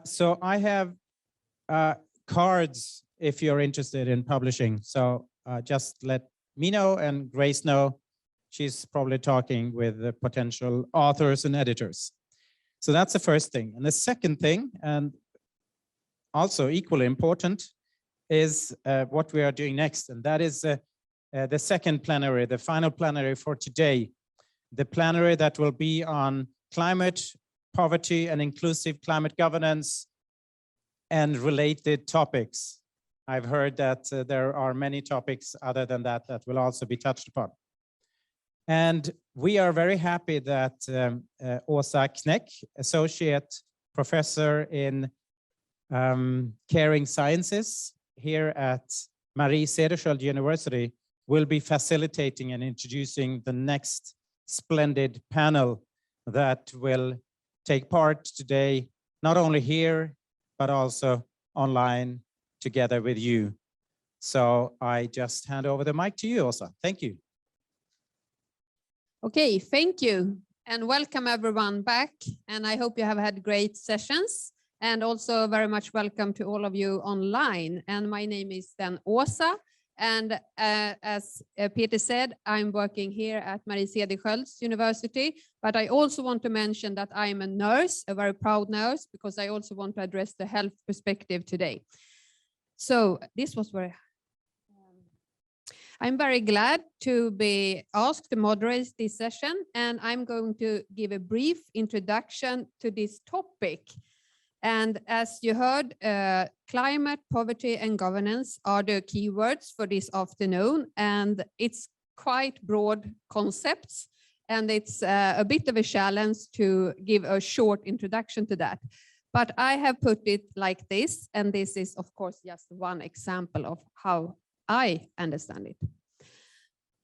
So I have cards if you're interested in publishing. So just let me know and Grace know. She's probably talking with the potential authors and editors. So that's the first thing. And the second thing, and also equally important, is what we are doing next. And that is the second plenary, the final plenary for today. The plenary that will be on climate, poverty, and inclusive climate governance and related topics. I've heard that there are many topics other than that that will also be touched upon. And we are very happy that Åsa Kneck, Associate Professor in Caring Sciences here at Marie Cederschiöld University, will be facilitating and introducing the next splendid panel that will take part today, not only here, but also online together with you. So I just hand over the mic to you, Åsa. Thank you. Okay, thank you. And welcome everyone back. And I hope you have had great sessions. And also very much welcome to all of you online. And my name is then Åsa. And as Peter said, I'm working here at Marie Cederschiöld University. But I also want to mention that I'm a nurse, a very proud nurse, because I also want to address the health perspective today. So this was very... I'm very glad to be asked to moderate this session, and I'm going to give a brief introduction to this topic. And as you heard, climate, poverty, and governance are the keywords for this afternoon, and it's quite broad concepts, and it's a bit of a challenge to give a short introduction to that. But I have put it like this, and this is, of course, just one example of how I understand it.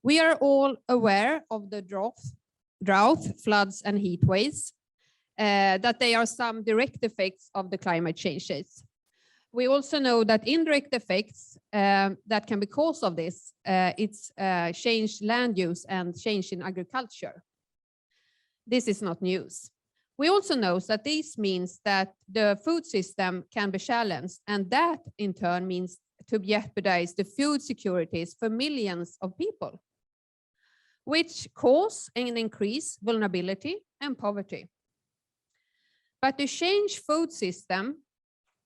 We are all aware of the drought, floods, and heat waves, that they are some direct effects of the climate changes. We also know that indirect effects that can be cause of this, it's changed land use and change in agriculture. This is not news. We also know that this means that the food system can be challenged, and that in turn means to jeopardize the food securities for millions of people, which cause and increase vulnerability and poverty. But the change food system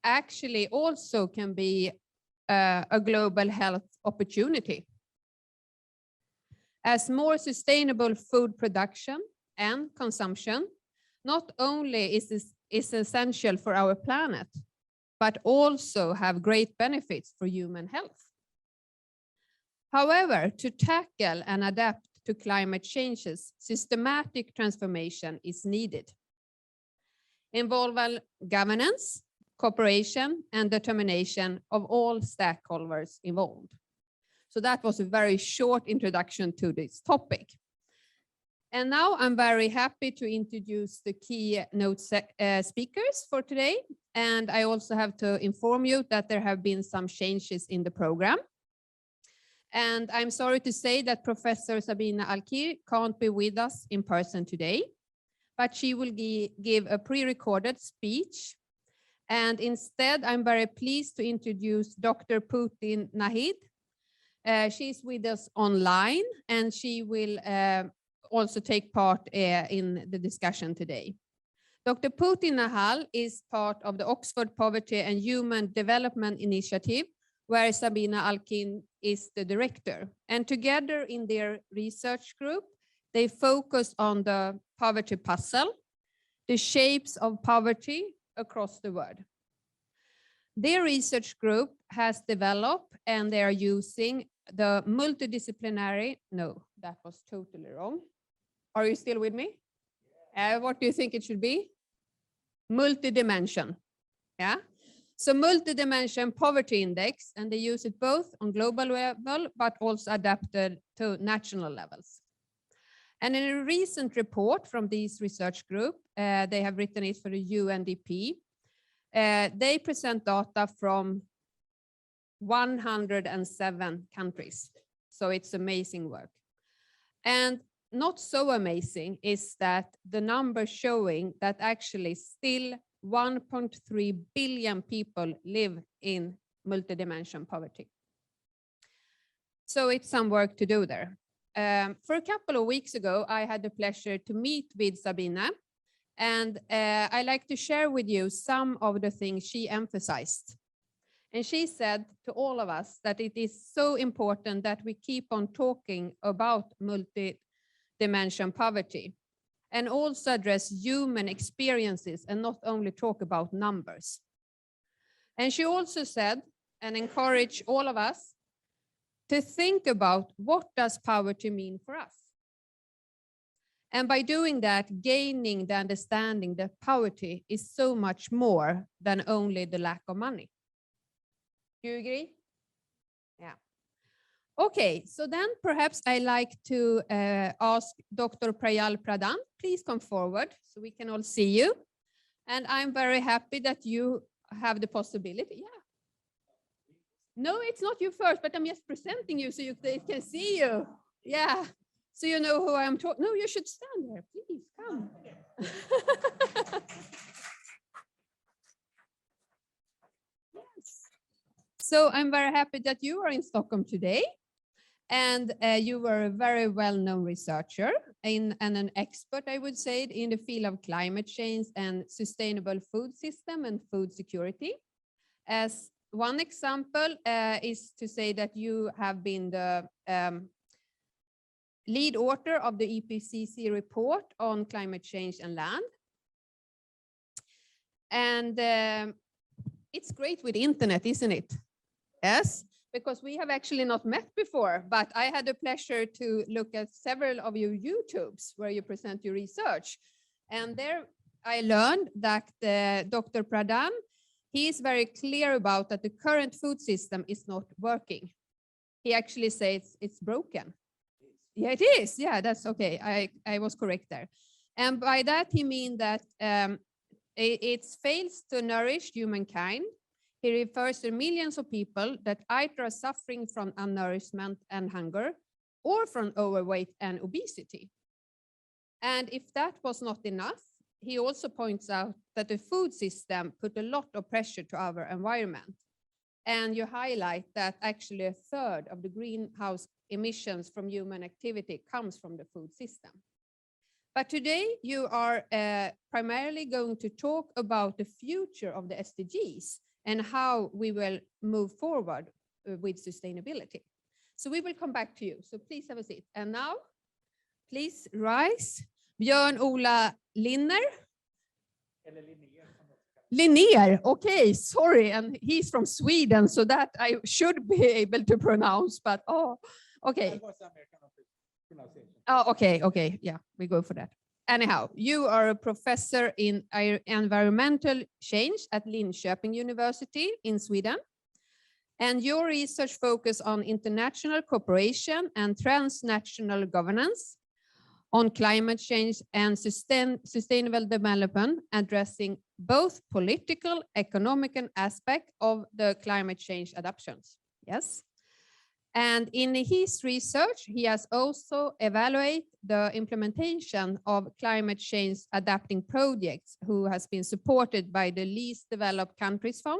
actually also can be a global health opportunity. As more sustainable food production and consumption not only is essential for our planet, but also have great benefits for human health. However, to tackle and adapt to climate changes, systematic transformation is needed, involving governance, cooperation, and determination of all stakeholders involved. So that was a very short introduction to this topic. And now I'm very happy to introduce the keynote speakers for today. And I also have to inform you that there have been some changes in the program. And I'm sorry to say that Professor Sabina Alkire can't be with us in person today, but she will give a pre-recorded speech. And instead, I'm very pleased to introduce Dr. Putin Nahid. She's with us online, and she will also take part in the discussion today. Dr. Putin Nahal is part of the Oxford Poverty and Human Development Initiative, where Sabina Alkire is the director. And together in their research group, they focus on the poverty puzzle, the shapes of poverty across the world. Their research group has developed, and they are using the multidisciplinary, no, that was totally wrong. Are you still with me? What do you think it should be? Multidimension, yeah? So multidimension poverty index, and they use it both on global level, but also adapted to national levels. And in a recent report from this research group, they have written it for the UNDP. They present data from 107 countries. So it's amazing work. And not so amazing is that the number showing that actually still 1.3 billion people live in multidimensional poverty. So it's some work to do there. For a couple of weeks ago, I had the pleasure to meet with Sabina, and I like to share with you some of the things she emphasized. And she said to all of us that it is so important that we keep on talking about multi-dimension poverty and also address human experiences and not only talk about numbers. And she also said and encouraged all of us to think about what does poverty mean for us. And by doing that, gaining the understanding that poverty is so much more than only the lack of money. Do you agree? Yeah. Okay, so then perhaps I like to ask Dr. Prajal Pradhan, please come forward so we can all see you. And I'm very happy that you have the possibility. Yeah. No, it's not you first, but I'm just presenting you so they can see you. Yeah, so you know who I'm talking. No, you should stand there, please come. Yes. So I'm very happy that you are in Stockholm today. And you were a very well-known researcher and an expert, I would say, in the field of climate change and sustainable food system and food security. As one example is to say that you have been the lead author of the IPCC report on climate change and land. And it's great with internet, isn't it? Yes, because we have actually not met before, but I had the pleasure to look at several of your YouTubes where you present your research. And there I learned that Dr. Pradhan, he is very clear about that the current food system is not working. He actually says it's broken. Yeah, it is. Yeah, that's okay. I was correct there. And by that, he means that it fails to nourish humankind. He refers to millions of people that either are suffering from undernourishment and hunger or from overweight and obesity. And if that was not enough, he also points out that the food system put a lot of pressure to our environment. And you highlight that actually a third of the greenhouse emissions from human activity comes from the food system. But today you are primarily going to talk about the future of the SDGs and how we will move forward with sustainability. So we will come back to you. So please have a seat. And now, please rise. Björn-Ola Linér. Linér, okay, sorry. And he's from Sweden, so that I should be able to pronounce, but okay. Oh, okay, yeah, we go for that. Anyhow, you are a professor in environmental change at Linköping University in Sweden. And your research focuses on international cooperation and transnational governance on climate change and sustainable development, addressing both political, economic, and aspect of the climate change adaptations. Yes. And in his research, he has also evaluated the implementation of climate change adapting projects who has been supported by the Least Developed Countries Fund.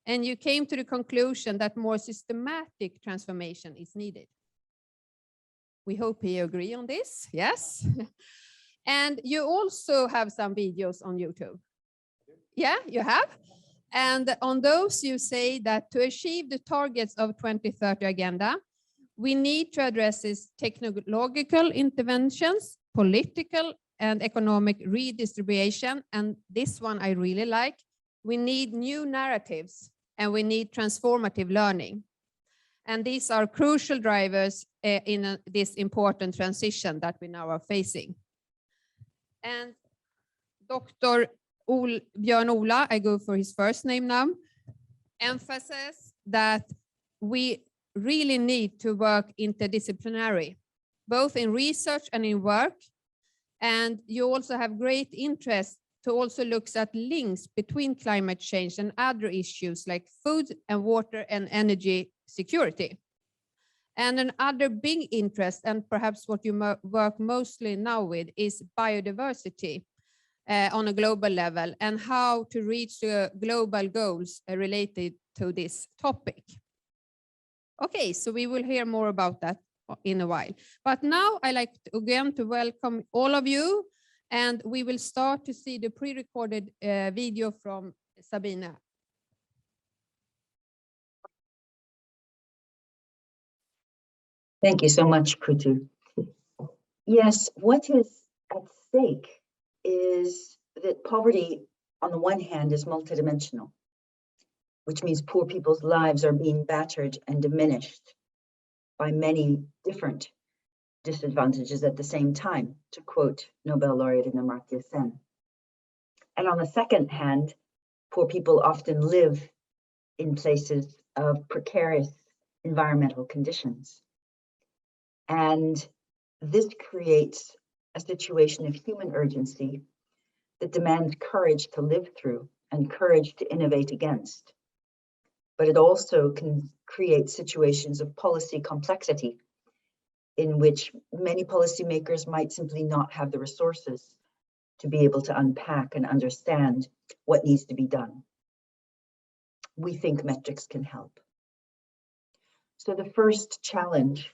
And you came to the conclusion that more systematic transformation is needed. We hope you agree on this, yes? And you also have some videos on YouTube. Yeah, you have? And on those, you say that to achieve the targets of 2030 agenda, we need to address these technological interventions, political and economic redistribution. And this one I really like. We need new narratives and we need transformative learning. And these are crucial drivers in this important transition that we now are facing. And Dr. Björn-Ola, I go for his first name now, emphasizes that we really need to work interdisciplinary, both in research and in work. And you also have great interest to also look at links between climate change and other issues like food and water and energy security. And another big interest, and perhaps what you work mostly now with, is biodiversity. on a global level and how to reach the global goals related to this topic. Okay, so we will hear more about that in a while. But now I like again to welcome all of you, and we will start to see the pre-recorded video from Sabina. Thank you so much, Pradhan. Yes, what is at stake is that poverty, on the one hand, is multidimensional, which means poor people's lives are being battered and diminished by many different disadvantages at the same time, to quote Nobel laureate Amartya Sen. And on the second hand, poor people often live in places of precarious environmental conditions. And this creates a situation of human urgency that demands courage to live through and courage to innovate against. But it also can create situations of policy complexity in which many policymakers might simply not have the resources to be able to unpack and understand what needs to be done. We think metrics can help. So the first challenge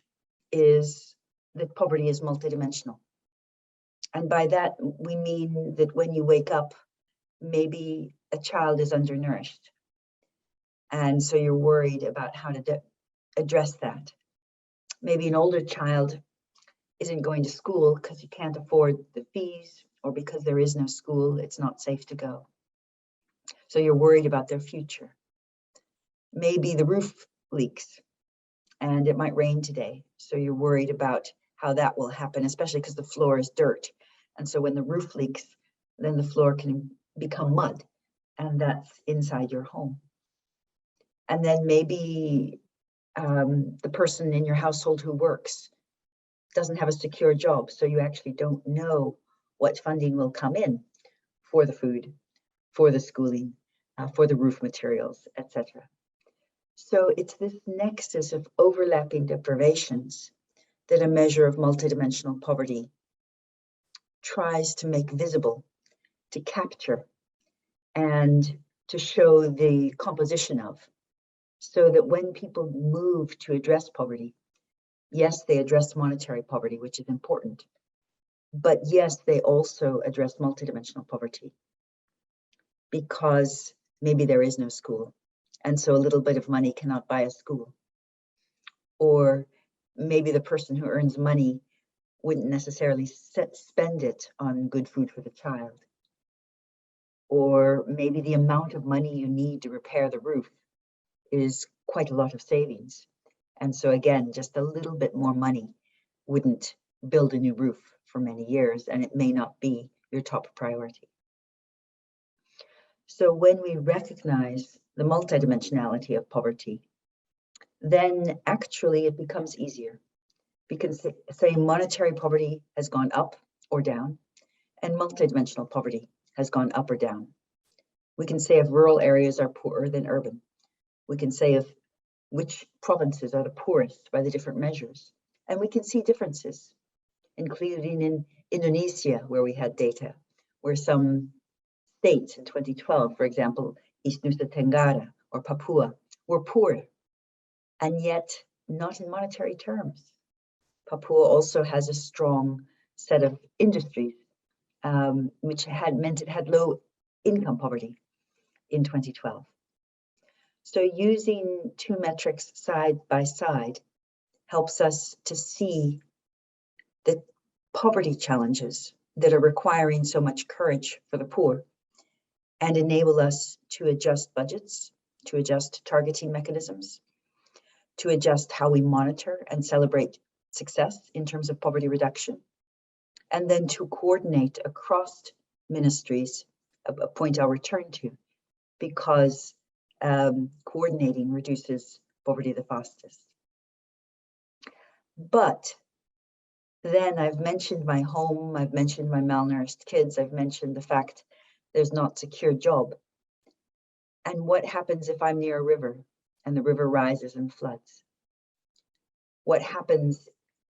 is that poverty is multidimensional. And by that, we mean that when you wake up, maybe a child is undernourished. And so you're worried about how to address that. Maybe an older child isn't going to school because he can't afford the fees, or because there is no school, it's not safe to go. So you're worried about their future. Maybe the roof leaks and it might rain today. So you're worried about how that will happen, especially because the floor is dirt. And so when the roof leaks, then the floor can become mud, and that's inside your home. And then maybe the person in your household who works doesn't have a secure job, so you actually don't know what funding will come in for the food, for the schooling, for the roof materials, etc. So it's this nexus of overlapping deprivations that a measure of multidimensional poverty tries to make visible, to capture, and to show the composition of, so that when people move to address poverty, yes, they address monetary poverty, which is important, but yes, they also address multidimensional poverty, because maybe there is no school, and so a little bit of money cannot buy a school. Or maybe the person who earns money wouldn't necessarily spend it on good food for the child. Or maybe the amount of money you need to repair the roof is quite a lot of savings. And so again, just a little bit more money wouldn't build a new roof for many years, and it may not be your top priority. So when we recognize the multidimensionality of poverty, then actually it becomes easier. Because say monetary poverty has gone up or down, and multidimensional poverty has gone up or down. We can say if rural areas are poorer than urban. We can say if which provinces are the poorest by the different measures. And we can see differences, including in Indonesia, where we had data, where some states in 2012, for example, East Nusa Tenggara or Papua, were poor, and yet not in monetary terms. Papua also has a strong set of industries, which meant it had low income poverty in 2012. So using two metrics side by side helps us to see the poverty challenges that are requiring so much courage for the poor, and enable us to adjust budgets, to adjust targeting mechanisms, to adjust how we monitor and celebrate success in terms of poverty reduction, and then to coordinate across ministries, a point I'll return to, because coordinating reduces poverty the fastest. But then I've mentioned my home, I've mentioned my malnourished kids, I've mentioned the fact there's not secure job. And what happens if I'm near a river and the river rises and floods? What happens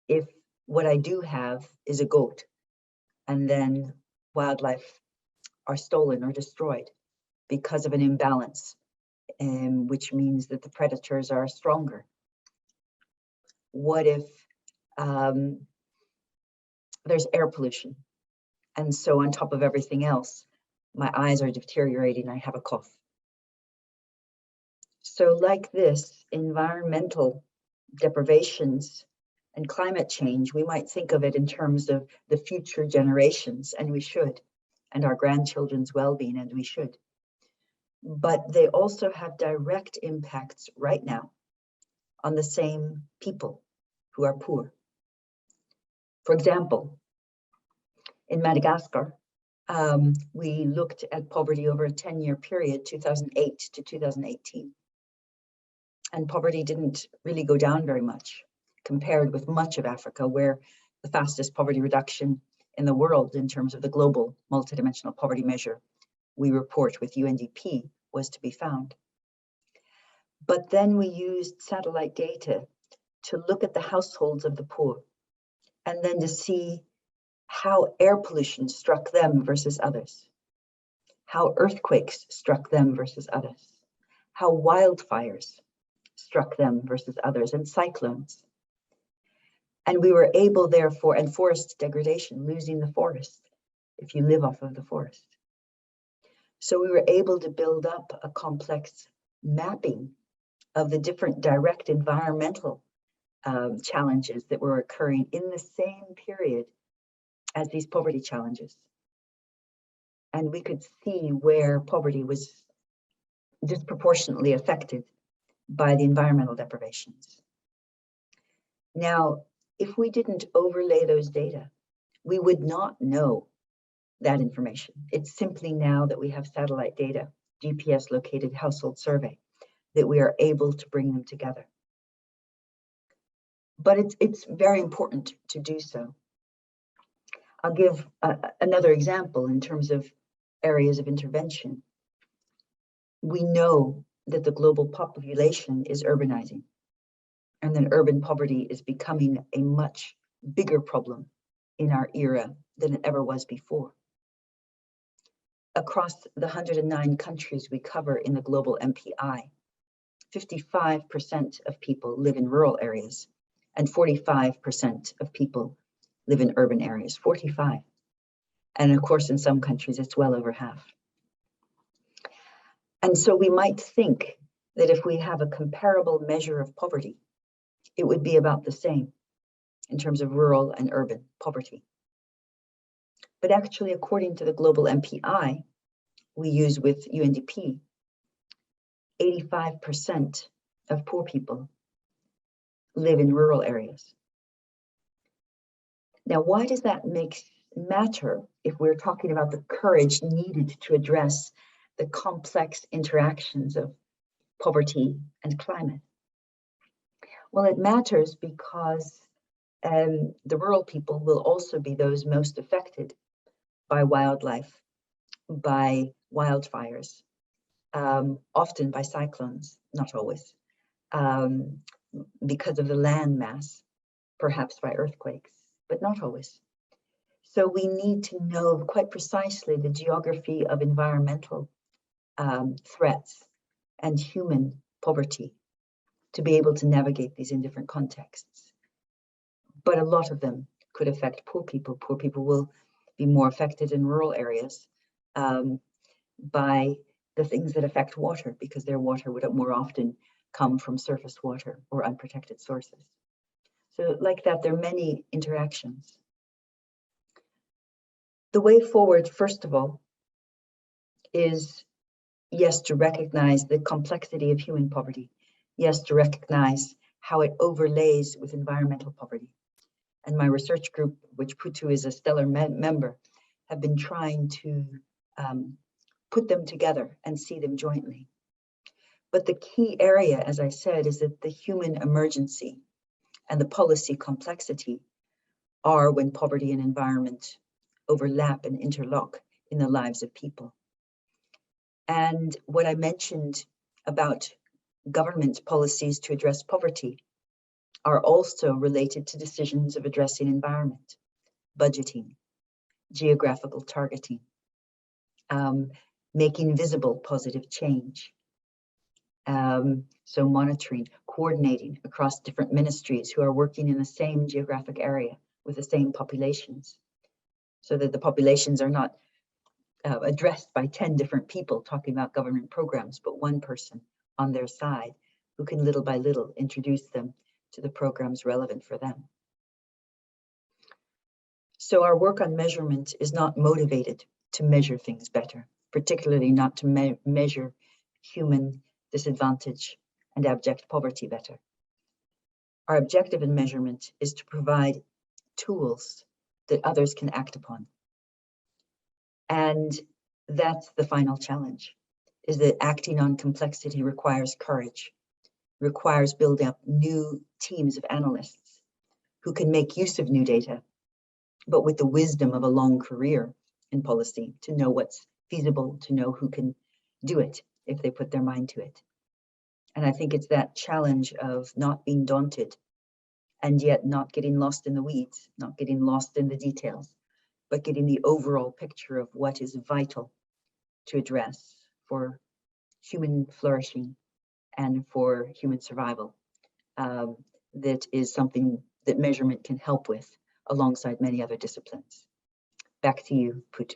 if what I do have is a goat, and then wildlife are stolen or destroyed because of an imbalance, which means that the predators are stronger? What if there's air pollution? And so on top of everything else, my eyes are deteriorating, I have a cough. So like this, environmental deprivations and climate change, we might think of it in terms of the future generations, and we should, and our grandchildren's well-being, and we should. But they also have direct impacts right now on the same people who are poor. For example, in Madagascar, we looked at poverty over a 10-year period, 2008 to 2018. And poverty didn't really go down very much compared with much of Africa, where the fastest poverty reduction in the world in terms of the global multidimensional poverty measure we report with UNDP was to be found. But then we used satellite data to look at the households of the poor and then to see how air pollution struck them versus others, how earthquakes struck them versus others, how wildfires struck them versus others, and cyclones. And we were able, therefore, and forest degradation, losing the forest if you live off of the forest. So we were able to build up a complex mapping of the different direct environmental challenges that were occurring in the same period as these poverty challenges. And we could see where poverty was disproportionately affected by the environmental deprivations. Now, if we didn't overlay those data, we would not know that information. It's simply now that we have satellite data, GPS located household survey, that we are able to bring them together. But it's very important to do so. I'll give another example in terms of areas of intervention. We know that the global population is urbanizing, and that urban poverty is becoming a much bigger problem in our era than it ever was before. Across the 109 countries we cover in the global MPI, 55% of people live in rural areas, and 45% of people live in urban areas, 45. And of course, in some countries, it's well over half. And so we might think that if we have a comparable measure of poverty, it would be about the same in terms of rural and urban poverty. But actually, according to the global MPI we use with UNDP, 85% of poor people live in rural areas. Now, why does that matter if we're talking about the courage needed to address the complex interactions of poverty and climate? Well, it matters because the rural people will also be those most affected by wildlife, by wildfires, often by cyclones, not always, because of the land mass, perhaps by earthquakes, but not always. So we need to know quite precisely the geography of environmental threats and human poverty to be able to navigate these in different contexts. But a lot of them could affect poor people. Poor people will be more affected in rural areas by the things that affect water, because their water would more often come from surface water or unprotected sources. So like that, there are many interactions. The way forward, first of all, is yes, to recognize the complexity of human poverty. Yes, to recognize how it overlays with environmental poverty. And my research group, which Putu is a stellar member, have been trying to put them together and see them jointly. But the key area, as I said, is that the human emergency and the policy complexity are when poverty and environment overlap and interlock in the lives of people. And what I mentioned about government policies to address poverty are also related to decisions of addressing environment, budgeting, geographical targeting. making visible positive change. So monitoring, coordinating across different ministries who are working in the same geographic area with the same populations, so that the populations are not addressed by 10 different people talking about government programs, but one person on their side who can little by little introduce them to the programs relevant for them. So our work on measurement is not motivated to measure things better, particularly not to measure human disadvantage and abject poverty better. Our objective in measurement is to provide tools that others can act upon. And that's the final challenge, is that acting on complexity requires courage, requires building up new teams of analysts who can make use of new data, but with the wisdom of a long career in policy to know what's feasible, to know who can do it if they put their mind to it. And I think it's that challenge of not being daunted and yet not getting lost in the weeds, not getting lost in the details, but getting the overall picture of what is vital to address for human flourishing and for human survival. That is something that measurement can help with alongside many other disciplines. Back to you, Putu.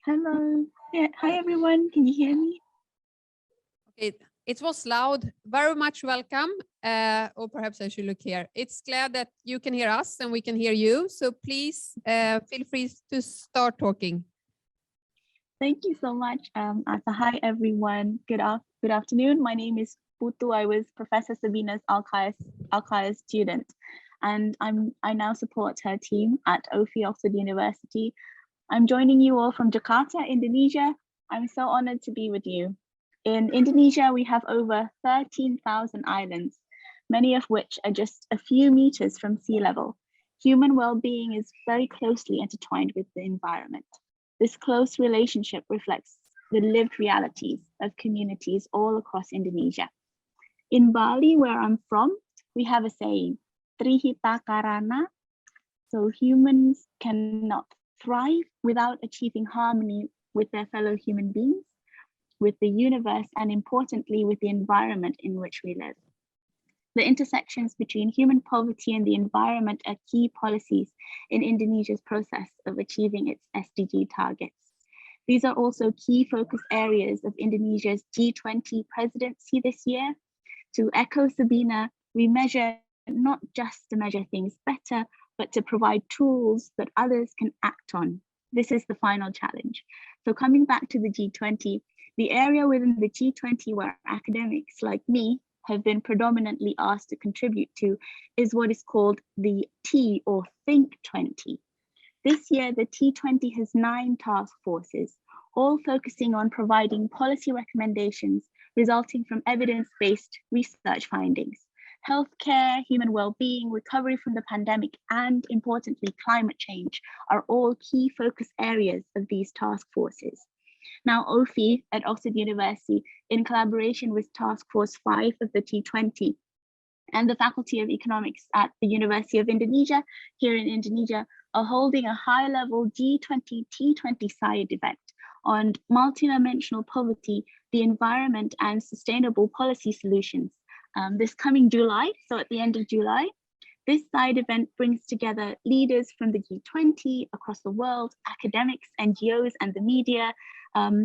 Hello. Yeah. Hi, everyone. Can you hear me? It was loud. Very much welcome. Or perhaps I should look here. It's clear that you can hear us and we can hear you. So please feel free to start talking. Thank you so much, Asa. Hi, everyone. Good afternoon. My name is Putu. I was Professor Sabina's Alkire student, and I now support her team at OFI, Oxford University. I'm joining you all from Jakarta, Indonesia. I'm so honored to be with you. In Indonesia, we have over 13,000 islands, many of which are just a few meters from sea level. Human well-being is very closely intertwined with the environment. This close relationship reflects the lived realities of communities all across Indonesia. In Bali, where I'm from, we have a saying, Trihita Karana, so humans cannot thrive without achieving harmony with their fellow human beings, with the universe, and importantly, with the environment in which we live. The intersections between human poverty and the environment are key policies in Indonesia's process of achieving its SDG targets. These are also key focus areas of Indonesia's G20 presidency this year. To echo Sabina, we measure not just to measure things better, but to provide tools that others can act on. This is the final challenge. So coming back to the G20, the area within the G20 where academics like me have been predominantly asked to contribute to is what is called the T or Think 20. This year, the T20 has 9 task forces, all focusing on providing policy recommendations resulting from evidence-based research findings. Healthcare, human well-being, recovery from the pandemic, and importantly, climate change are all key focus areas of these task forces. Now, OFI at Oxford University, in collaboration with Task Force 5 of the T20 and the Faculty of Economics at the University of Indonesia, here in Indonesia, are holding a high-level G20 T20 side event on multidimensional poverty, the environment, and sustainable policy solutions. This coming July, so at the end of July, this side event brings together leaders from the G20 across the world, academics, NGOs, and the media.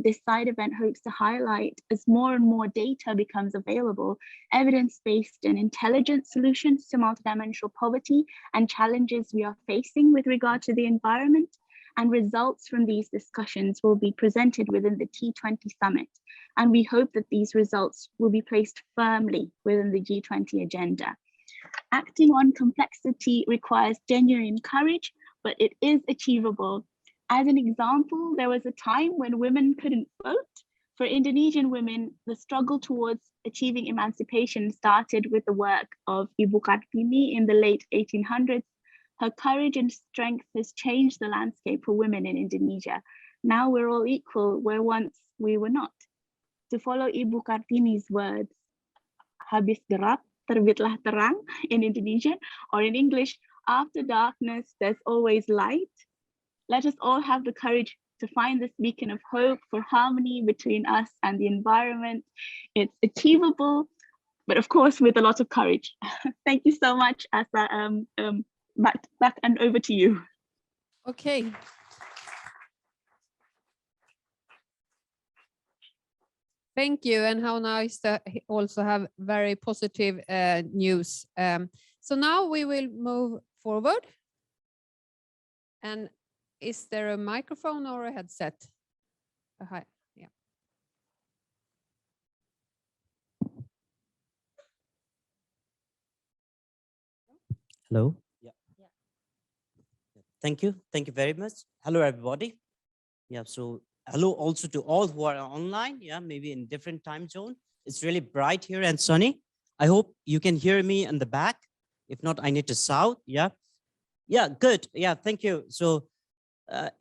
This side event hopes to highlight, as more and more data becomes available, evidence-based and intelligent solutions to multidimensional poverty and challenges we are facing with regard to the environment. And results from these discussions will be presented within the T20 summit. And we hope that these results will be placed firmly within the G20 agenda. Acting on complexity requires genuine courage, but it is achievable. As an example, there was a time when women couldn't vote. For Indonesian women, the struggle towards achieving emancipation started with the work of Ibu Kartini in the late 1800s. Her courage and strength has changed the landscape for women in Indonesia. Now we're all equal where once we were not. To follow Ibu Kartini's words, habis gerak, terbitlah terang in Indonesian, or in English, after darkness, there's always light. Let us all have the courage to find this beacon of hope for harmony between us and the environment. It's achievable, but of course, with a lot of courage. Thank you so much, Asa. Back and over to you. Okay. Thank you, and how nice to also have very positive news. So now we will move forward. And is there a microphone or a headset? Hi. Yeah. Hello. Yeah. Thank you. Thank you very much. Hello, everybody. Yeah. So hello also to all who are online. Yeah, maybe in different time zone. It's really bright here and sunny. I hope you can hear me in the back. If not, I need to shout. Yeah. Yeah. Good. Yeah. Thank you. So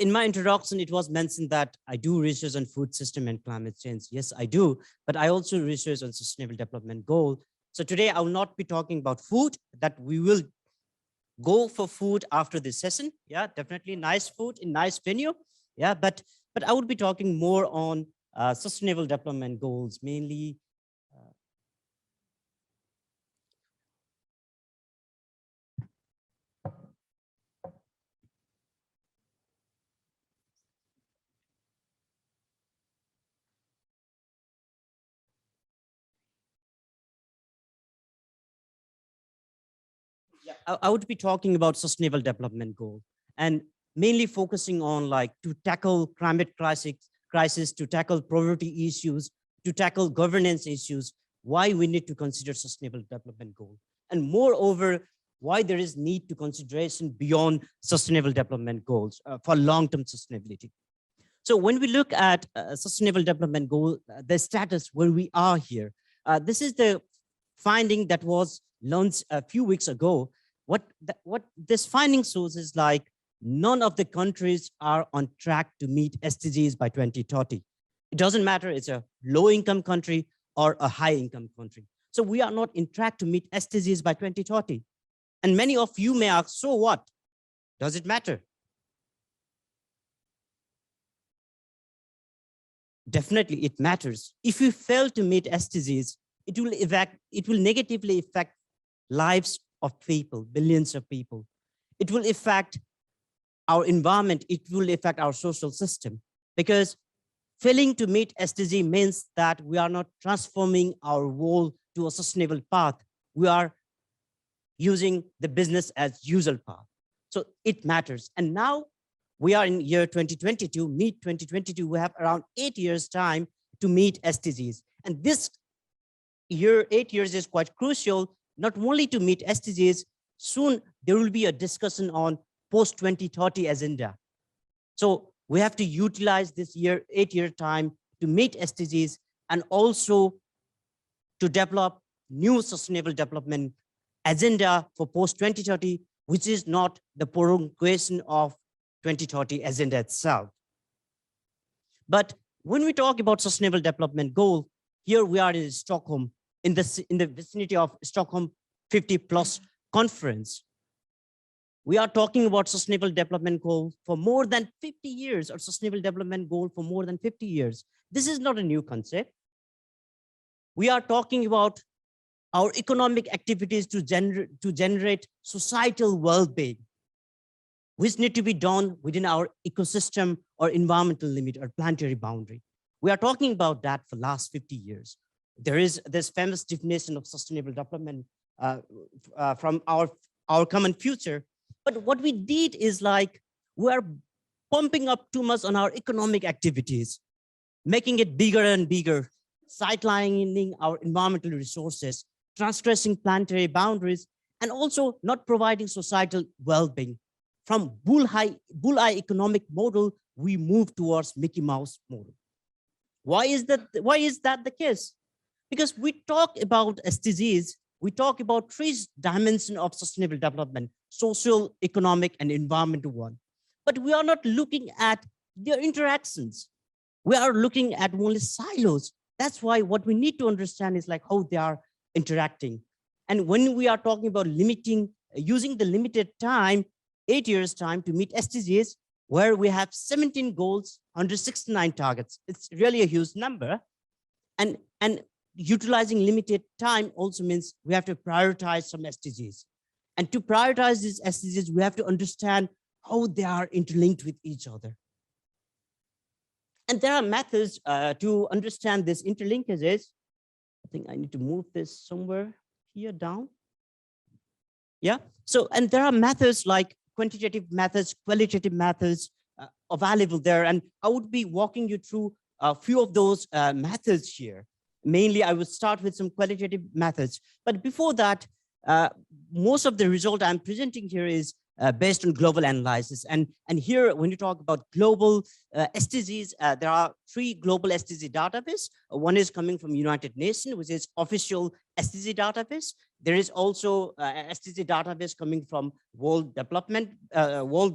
in my introduction, it was mentioned that I do research on food system and climate change. Yes, I do. But I also research on sustainable development goal. So today I will not be talking about food, that we will go for food after this session. Yeah, definitely nice food in nice venue. Yeah, but I would be talking more on sustainable development goals, mainly. I would be talking about sustainable development goal and mainly focusing on like to tackle climate crisis, to tackle poverty issues, to tackle governance issues, why we need to consider sustainable development goal. And moreover, why there is need to consideration beyond sustainable development goals for long-term sustainability. So when we look at sustainable development goal, the status where we are here, this is the finding that was launched a few weeks ago. What this finding shows is like none of the countries are on track to meet SDGs by 2030. It doesn't matter it's a low-income country or a high-income country. So we are not in track to meet SDGs by 2030. And many of you may ask, so what? Does it matter? Definitely it matters. If we fail to meet SDGs, it will negatively affect lives of people, billions of people. It will affect our environment. It will affect our social system, because failing to meet SDG means that we are not transforming our world to a sustainable path. We are using the business as usual path. So it matters. And now we are in year 2022, mid 2022, we have around 8 years time to meet SDGs. And this year, 8 years is quite crucial, not only to meet SDGs, soon there will be a discussion on post-2030 agenda. So we have to utilize this year, 8-year time to meet SDGs and also to develop new sustainable development agenda for post-2030, which is not the prolongation of 2030 agenda itself. But when we talk about sustainable development goal, here we are in Stockholm, in the vicinity of Stockholm 50+ conference. We are talking about sustainable development goal for more than 50 years, or sustainable development goal for more than 50 years. This is not a new concept. We are talking about our economic activities to generate societal well-being, which need to be done within our ecosystem or environmental limit or planetary boundary. We are talking about that for last 50 years. There is this famous definition of sustainable development from our common future. But what we did is like, we are pumping up too much on our economic activities, making it bigger and bigger, sidelining our environmental resources, transgressing planetary boundaries, and also not providing societal well-being. From bullseye economic model, we move towards Mickey Mouse model. Why is that the case? Because we talk about SDGs, we talk about 3 dimensions of sustainable development: social, economic, and environmental one. But we are not looking at their interactions. We are looking at only silos. That's why what we need to understand is like how they are interacting. And when we are talking about using the limited time, 8 years time to meet SDGs, where we have 17 goals, 169 targets. It's really a huge number. And utilizing limited time also means we have to prioritize some SDGs. And to prioritize these SDGs, we have to understand how they are interlinked with each other. And there are methods to understand this interlinkages. I think I need to move this somewhere here down. Yeah, so, and there are methods like quantitative methods, qualitative methods available there. And I would be walking you through a few of those methods here. Mainly, I would start with some qualitative methods. But before that, most of the result I'm presenting here is based on global analysis. And here, when you talk about global SDGs, there are 3 global SDG database. One is coming from United Nations, which is official SDG database. There is also SDG database coming from World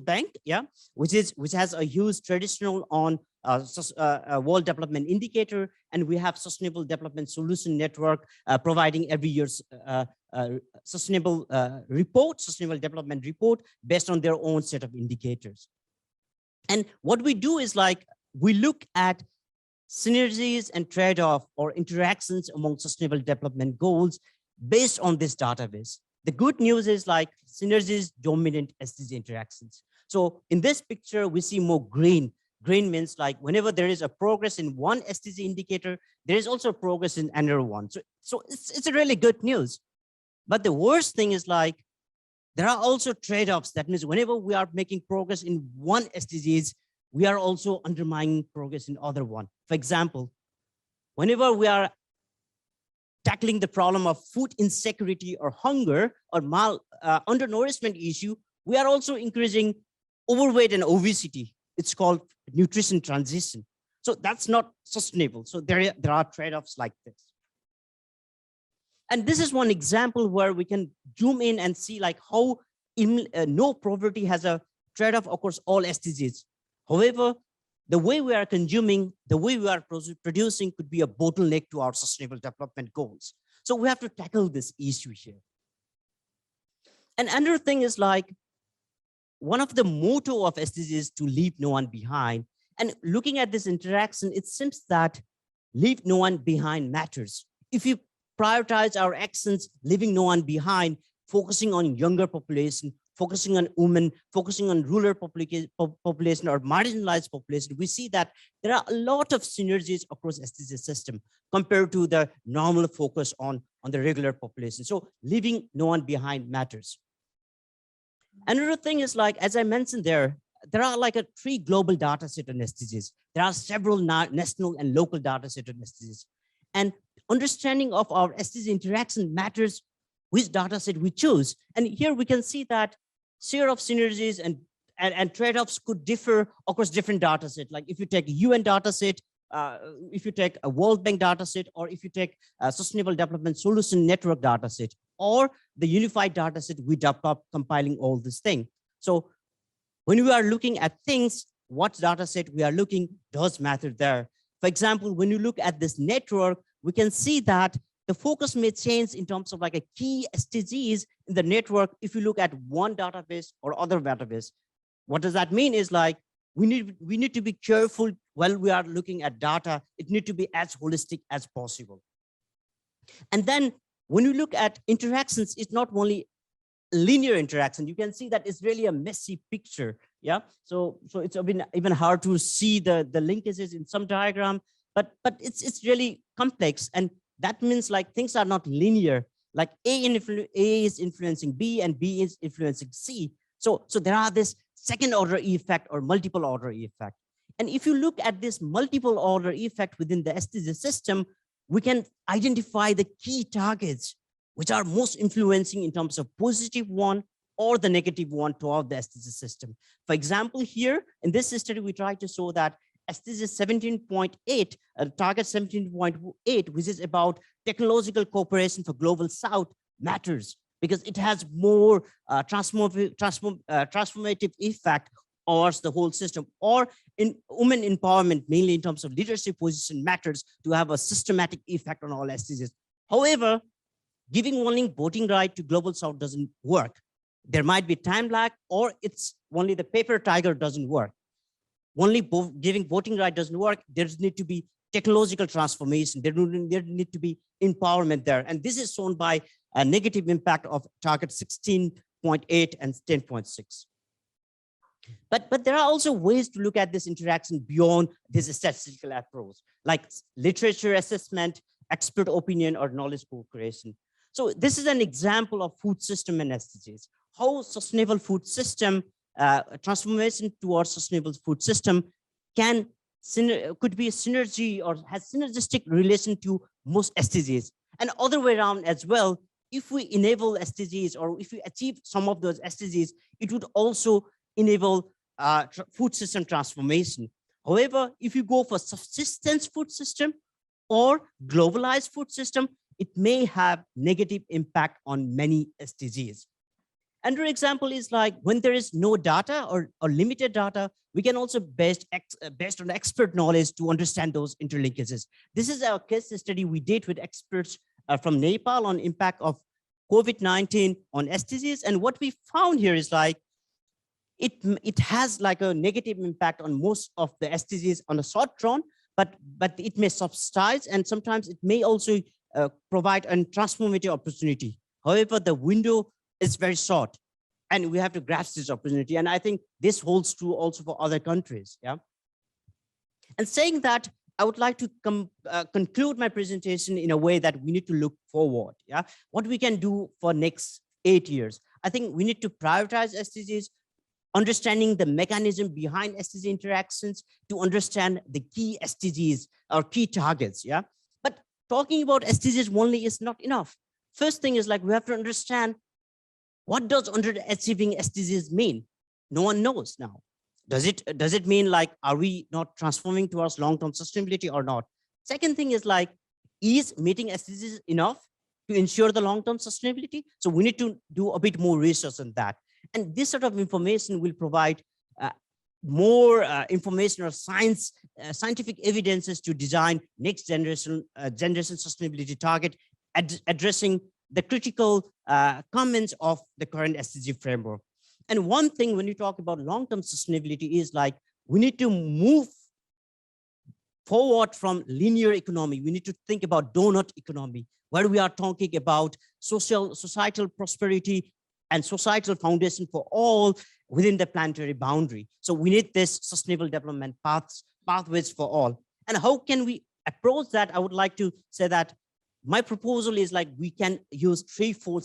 Bank, yeah, which has a huge traditional on World Development Indicator, and we have Sustainable Development Solution Network providing every year's sustainable development report based on their own set of indicators. And what we do is like, we look at synergies and trade-off or interactions among sustainable development goals based on this database. The good news is like synergies dominant SDG interactions. So in this picture, we see more green. Green means like whenever there is a progress in one SDG indicator, there is also progress in another one. So it's a really good news. But the worst thing is like, there are also trade-offs. That means whenever we are making progress in one SDGs, we are also undermining progress in other one. For example, whenever we are tackling the problem of food insecurity or hunger or undernourishment issue, we are also increasing overweight and obesity. It's called nutrition transition. So that's not sustainable. So there are trade-offs like this. And this is one example where we can zoom in and see like how no poverty has a trade-off across all SDGs. However, the way we are consuming, the way we are producing could be a bottleneck to our sustainable development goals. So we have to tackle this issue here. And another thing is like, one of the motto of SDGs is to leave no one behind. And looking at this interaction, it seems that leave no one behind matters. If you prioritize our actions, leaving no one behind, focusing on younger population, focusing on women, focusing on rural population or marginalized population, we see that there are a lot of synergies across SDG system compared to the normal focus on the regular population. So leaving no one behind matters. Another thing is like, as I mentioned there are like 3 global data set on SDGs. There are several national and local data set on SDGs. And understanding of our SDG interaction matters which data set we choose. And here we can see that share of synergies and trade-offs could differ across different data set. Like if you take a UN data set, if you take a World Bank data set, or if you take a Sustainable Development Solution Network data set, or the unified data set we develop compiling all this thing. So when we are looking at things, what data set we are looking does matter there. For example, when you look at this network, we can see that the focus may change in terms of like a key SDGs in the network if you look at one database or other database. What does that mean is like, we need to be careful while we are looking at data. It needs to be as holistic as possible. And then when you look at interactions, it's not only linear interaction. You can see that it's really a messy picture. Yeah. So it's even hard to see the linkages in some diagram, but it's really complex. And that means like things are not linear. Like A is influencing B and B is influencing C. So there are this second order effect or multiple order effect. And if you look at this multiple order effect within the SDG system, we can identify the key targets which are most influencing in terms of positive one or the negative one throughout the SDG system. For example, here in this study, we try to show that SDG 17.8, target 17.8, which is about technological cooperation for global South, matters because it has more transformative effect towards the whole system. Or in women empowerment, mainly in terms of leadership position, matters to have a systematic effect on all SDGs. However, giving only voting right to global south doesn't work. There might be time lag, or it's only the paper tiger doesn't work. Only giving voting right doesn't work. There need to be technological transformation. There need to be empowerment there. And this is shown by a negative impact of target 16.8 and 10.6. But there are also ways to look at this interaction beyond this statistical approach, like literature assessment, expert opinion, or knowledge co-creation. So this is an example of food system and SDGs. How sustainable food system, transformation towards sustainable food system could be a synergy or has synergistic relation to most SDGs. And other way around as well, if we enable SDGs or if we achieve some of those SDGs, it would also enable food system transformation. However, if you go for subsistence food system or globalized food system, it may have negative impact on many SDGs. Another example is like when there is no data or limited data, we can also based on expert knowledge to understand those interlinkages. This is our case study we did with experts from Nepal on impact of COVID-19 on SDGs. And what we found here is like, it has like a negative impact on most of the SDGs on the short run, but it may subsidize, and sometimes it may also provide a transformative opportunity. However, the window is very short, and we have to grasp this opportunity. And I think this holds true also for other countries. Yeah. And saying that, I would like to conclude my presentation in a way that we need to look forward. Yeah. What we can do for next 8 years. I think we need to prioritize SDGs, understanding the mechanism behind SDG interactions to understand the key SDGs or key targets. Yeah. But talking about SDGs only is not enough. First thing is like, we have to understand, what does underachieving SDGs mean? No one knows now. Does it mean like, are we not transforming towards long-term sustainability or not? Second thing is like, is meeting SDGs enough to ensure the long-term sustainability? So we need to do a bit more research on that. And this sort of information will provide more information or scientific evidences to design next generation sustainability target, addressing the critical comments of the current SDG framework. And one thing when you talk about long-term sustainability is like, we need to move forward from linear economy. We need to think about donut economy, where we are talking about societal prosperity and societal foundation for all within the planetary boundary. So we need this sustainable development pathways for all. And how can we approach that? I would like to say that my proposal is like, we can use threefold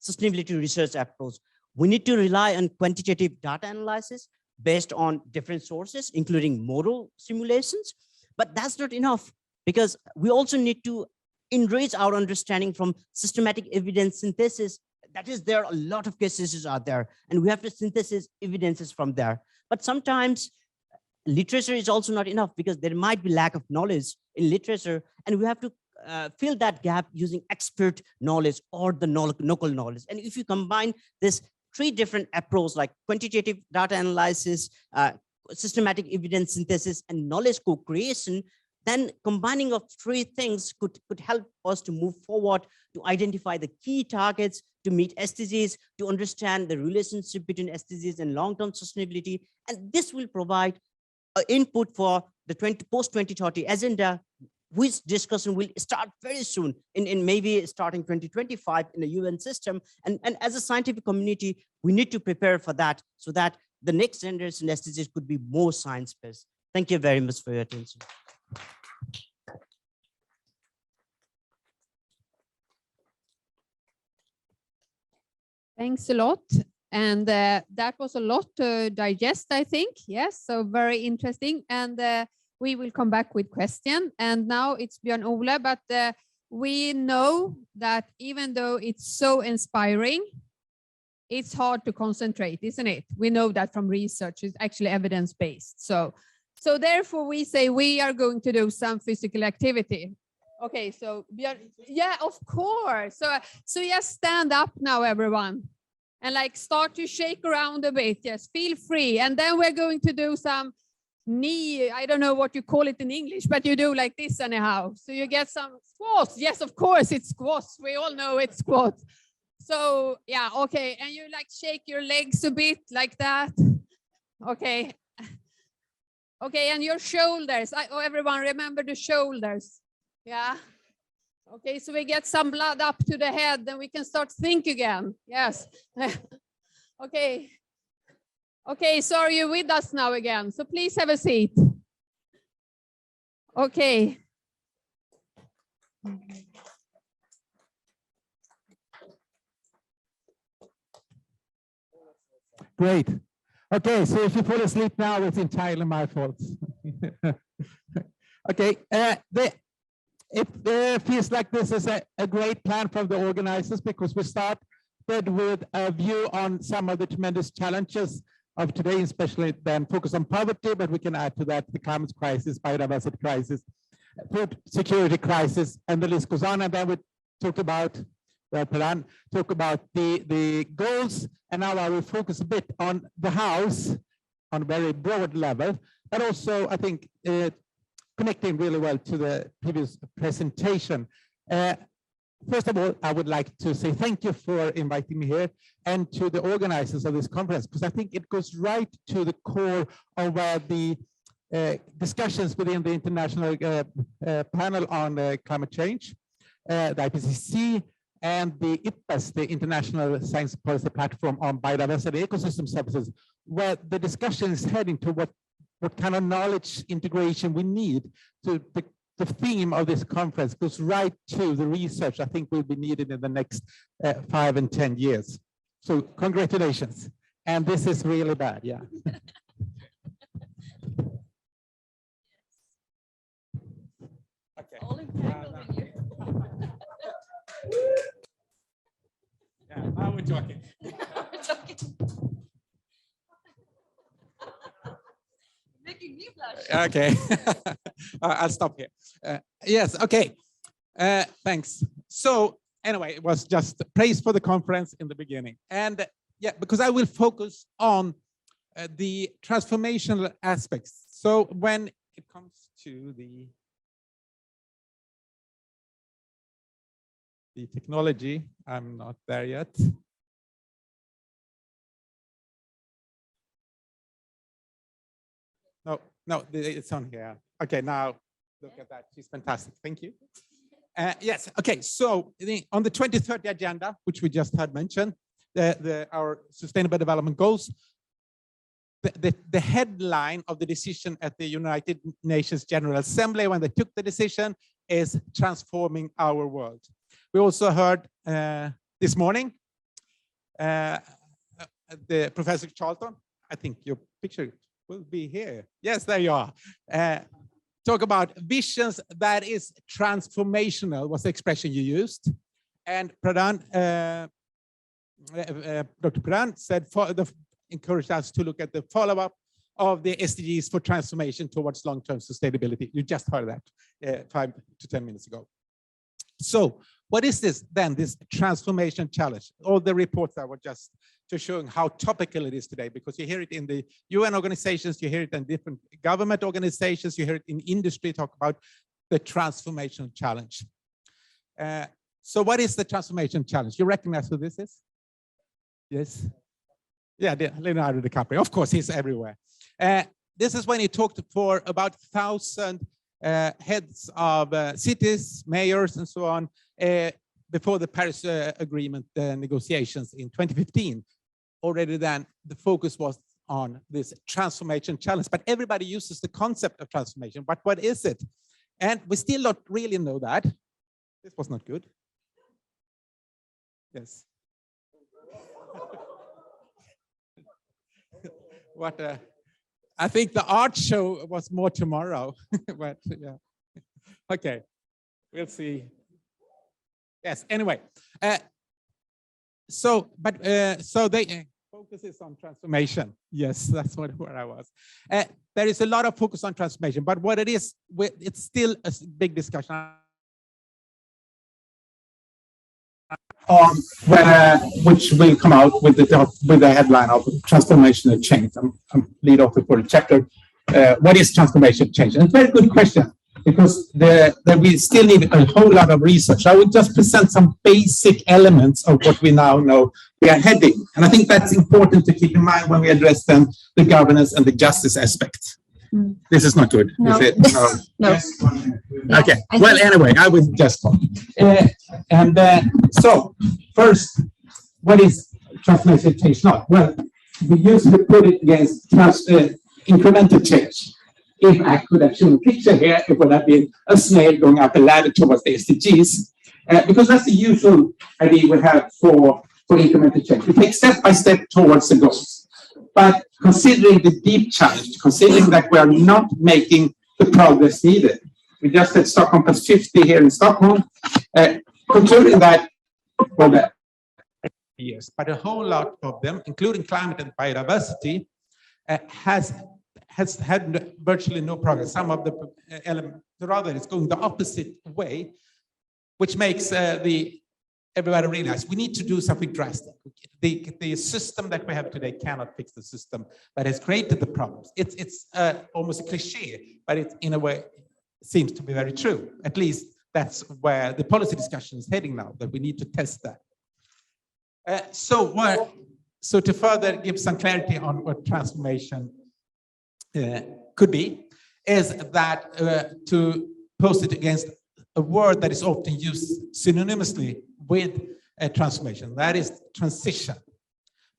sustainability research approach. We need to rely on quantitative data analysis based on different sources, including model simulations. But that's not enough, because we also need to enrich our understanding from systematic evidence synthesis. That is, there are a lot of cases out there, and we have to synthesize evidences from there. But sometimes literature is also not enough, because there might be lack of knowledge in literature, and we have to fill that gap using expert knowledge or the local knowledge. And if you combine this three different approaches, like quantitative data analysis, systematic evidence synthesis, and knowledge co-creation, then combining of three things could help us to move forward, to identify the key targets, to meet SDGs, to understand the relationship between SDGs and long-term sustainability. And this will provide input for the post-2030 agenda, which discussion will start very soon, in maybe starting 2025 in the UN system. And as a scientific community, we need to prepare for that, so that the next generation SDGs could be more science-based. Thank you very much for your attention. Thanks a lot. And that was a lot to digest, I think. Yes, so very interesting. And we will come back with question. And now it's Björn-Ola, but we know that even though it's so inspiring, it's hard to concentrate, isn't it? We know that from research. It's actually evidence-based. So therefore we say we are going to do some physical activity. Okay, so yeah, of course. So just stand up now, everyone, and like start to shake around a bit. Yes, feel free. And then we're going to do some knee, I don't know what you call it in English, but you do like this anyhow. So you get some squats. Yes, of course, it's squats. We all know it's squats. So yeah, okay. And you like shake your legs a bit like that. Okay. Okay, and your shoulders. Everyone remember the shoulders. Yeah. Okay, so we get some blood up to the head, then we can start think again. Yes. Okay. Okay, so are you with us now again? So please have a seat. Okay. Great. Okay, so if you fall asleep now, it's entirely my fault. Okay, it feels like this is a great plan from the organizers, because we started with a view on some of the tremendous challenges of today, especially then focus on poverty, but we can add to that the climate crisis, biodiversity crisis, food security crisis, and the list goes on. And then we talk about Prajal talk about the goals, and now I will focus a bit on the house on a very broad level, but also I think connecting really well to the previous presentation. First of all, I would like to say thank you for inviting me here, and to the organizers of this conference, because I think it goes right to the core of where the discussions within the international panel on climate change, the IPCC, and the IPBES, the International Science Policy Platform on Biodiversity Ecosystem Services, where the discussion is heading to what kind of knowledge integration we need. To the theme of this conference goes right to the research I think will be needed in the next 5 and 10 years. So congratulations. And this is really bad, yeah. Okay. All entangled in you. Yeah, now we're talking. Making me blush. Okay, I'll stop here. Yes, okay, thanks. So anyway, it was just praise for the conference in the beginning. And yeah, because I will focus on the transformational aspects. So when it comes to the technology, I'm not there yet. No, it's on here. Okay, now look at that. She's fantastic. Thank you. Yes. Okay. So on the 2030 agenda, which we just had mentioned, our Sustainable Development Goals, the headline of the decision at the United Nations General Assembly when they took the decision is transforming our world. We also heard this morning the Professor Charlton. I think your picture will be here. Yes, there you are. Talk about visions that is transformational was the expression you used. And Pradhan, Dr. Pradhan said encouraged us to look at the follow-up of the SDGs for transformation towards long-term sustainability. You just heard that 5 to 10 minutes ago. So what is this then, this transformation challenge? All the reports that were just showing how topical it is today, because you hear it in the UN organizations, you hear it in different government organizations, you hear it in industry talk about the transformation challenge. So what is the transformation challenge? You recognize who this is? Yes. Yeah, Leonardo DiCaprio. Of course, he's everywhere. This is when he talked for about 1,000 heads of cities, mayors, and so on, before the Paris Agreement negotiations in 2015. Already then, the focus was on this transformation challenge, but everybody uses the concept of transformation. But what is it? And we still don't really know that. This was not good. Yes. What? I think the art show was more tomorrow, but yeah. Okay, we'll see. Yes. Anyway, so they focuses on transformation. Yes, that's where I was. There is a lot of focus on transformation, but what it is, it's still a big discussion. Which will come out with the headline of transformational change. I'm lead author for the chapter. what is transformation change? And it's a very good question, because we still need a whole lot of research. I will just present some basic elements of what we now know we are heading. And I think that's important to keep in mind when we address then the governance and the justice aspect. This is not good. No. Is it? No. No. Yes? Okay. Well, anyway, I will just talk. So first, what is transformation change not? Well, we usually put it against incremental change. If I could have shown a picture here, it would have been a snail going up a ladder towards the SDGs, because that's the usual idea we have for incremental change. We take step by step towards the goals. But considering the deep challenge, considering that we are not making the progress needed, we just had Stockholm plus 50 here in Stockholm, concluding that for the years, but a whole lot of them, including climate and biodiversity, has had virtually no progress. Some of the elements, rather, it's going the opposite way, which makes everybody realize we need to do something drastic. The system that we have today cannot fix the system that has created the problems. It's almost a cliche, but it in a way seems to be very true. At least that's where the policy discussion is heading now, that we need to test that. So to further give some clarity on what transformation could be, is that to post it against a word that is often used synonymously with transformation, that is transition.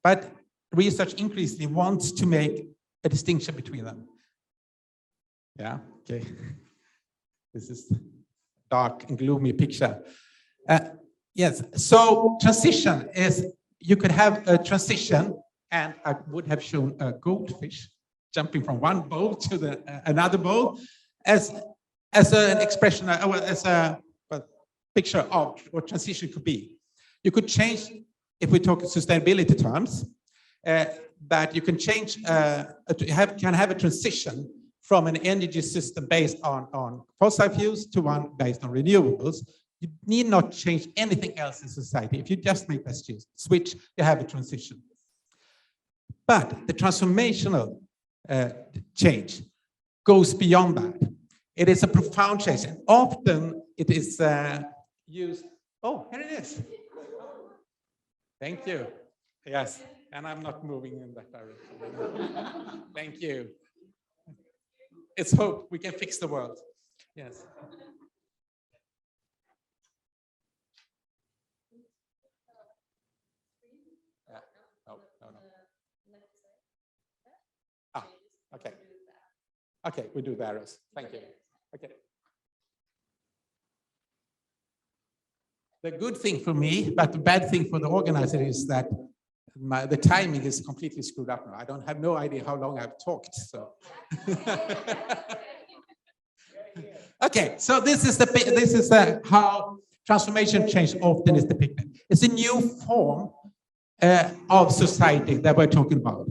But research increasingly wants to make a distinction between them. Yeah, okay. This is a dark and gloomy picture. Yes, so transition is, you could have a transition, and I would have shown a goldfish jumping from one bowl to another bowl as an expression, as a picture of what transition could be. You could change, if we talk sustainability terms, that you can change, can have a transition from an energy system based on fossil fuels to one based on renewables. You need not change anything else in society. If you just make that switch, you have a transition. But the transformational change goes beyond that. It is a profound change, and often it is used. Oh, here it is. Thank you. Yes, and I'm not moving in that direction. Thank you. It's hope we can fix the world. Yes. Yeah. No. Ah, okay. Okay, we do the arrows. Thank you. Okay. The good thing for me, but the bad thing for the organizer is that the timing is completely screwed up now. I don't have no idea how long I've talked. So, okay. So this is how transformation change often is depicted. It's a new form of society that we're talking about.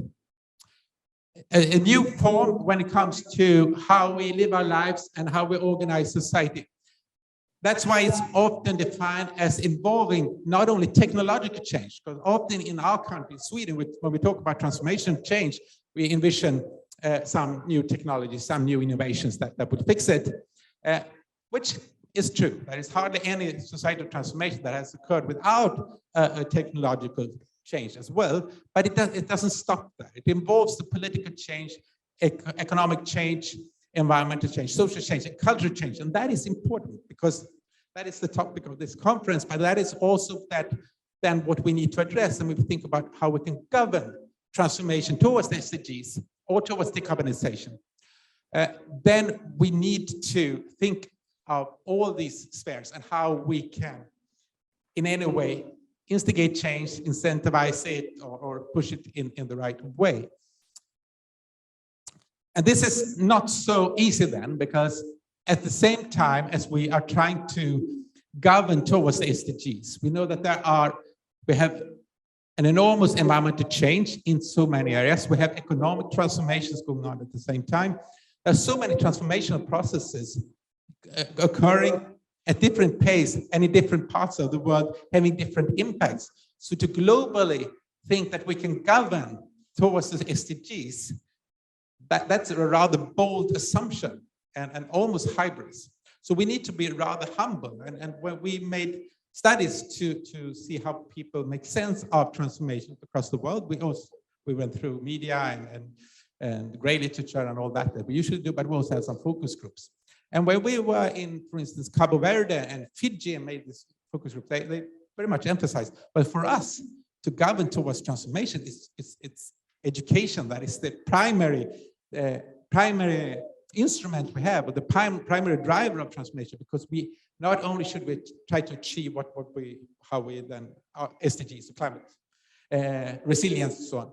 A new form when it comes to how we live our lives and how we organize society. That's why it's often defined as involving not only technological change, because often in our country, Sweden, when we talk about transformation change, we envision some new technologies, some new innovations that would fix it, which is true. There is hardly any societal transformation that has occurred without a technological change as well, but it doesn't stop there. It involves the political change, economic change, environmental change, social change, and cultural change. And that is important because that is the topic of this conference, but that is also then what we need to address. And we think about how we can govern transformation towards the SDGs or towards decarbonization. Then we need to think of all these spheres and how we can, in any way, instigate change, incentivize it, or push it in the right way. And this is not so easy then, because at the same time as we are trying to govern towards the SDGs, we know that we have an enormous environmental change in so many areas. We have economic transformations going on at the same time. There's so many transformational processes occurring at different pace and in different parts of the world, having different impacts. So to globally think that we can govern towards the SDGs, that's a rather bold assumption and almost hybris. So we need to be rather humble. And when we made studies to see how people make sense of transformation across the world, we went through media and grey literature and all that we usually do, but we also had some focus groups. And when we were in, for instance, Cabo Verde and Fiji and made this focus group, they very much emphasized, but for us to govern towards transformation, it's education that is the primary instrument we have, or the primary driver of transformation, because we not only should we try to achieve how we then our SDGs, climate resilience and so on,